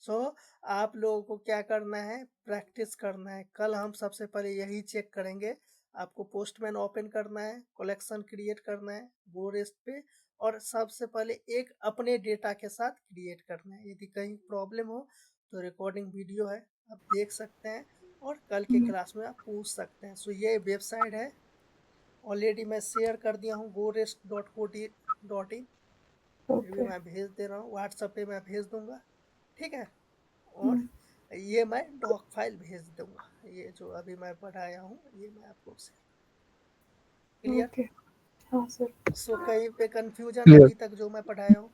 सो आप लोगों को क्या करना है, प्रैक्टिस करना है। कल हम सबसे पहले यही चेक करेंगे। आपको पोस्टमैन ओपन करना है, कलेक्शन क्रिएट करना है गोरेस्ट पे, और सबसे पहले एक अपने डेटा के साथ क्रिएट करना है। यदि कहीं प्रॉब्लम हो तो रिकॉर्डिंग वीडियो है, आप देख सकते हैं और कल के क्लास में आप पूछ सकते हैं। सो ये वेबसाइट है, ऑलरेडी मैं शेयर कर दिया हूँ gorest.co.in, फिर भी मैं भेज दे रहा हूँ, व्हाट्सएप पे मैं भेज दूंगा, ठीक है। और ये मैं डॉक फाइल भेज दूंगा, ये जो अभी मैं पढ़ाया हूँ ये मैं आपको क्लियर। हाँ सर। सो कहीं पे कंफ्यूजन क्लियर। अभी तक जो मैं पढ़ाया हूँ,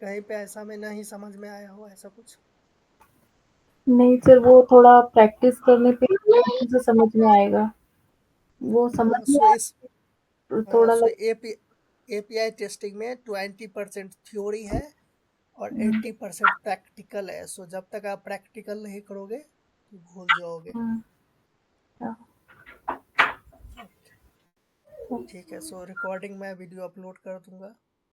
कहीं पे ऐसा में नहीं समझ में आया हो, ऐसा कुछ? नहीं सर, वो थोड़ा प्रैक्टिस करने पे अच्छे से समझ में आएगा। वो समझ में सो इस थोड़ा सो लग। एपीआई टेस्टिंग में 20% थ्योरी है और 80% प्रैक्टिकल है। सो जब तक आप प्रैक्टिकल नहीं करोगे तो भूल जाओगे। ठीक है। सो रिकॉर्डिंग मैं वीडियो अपलोड कर दूंगा।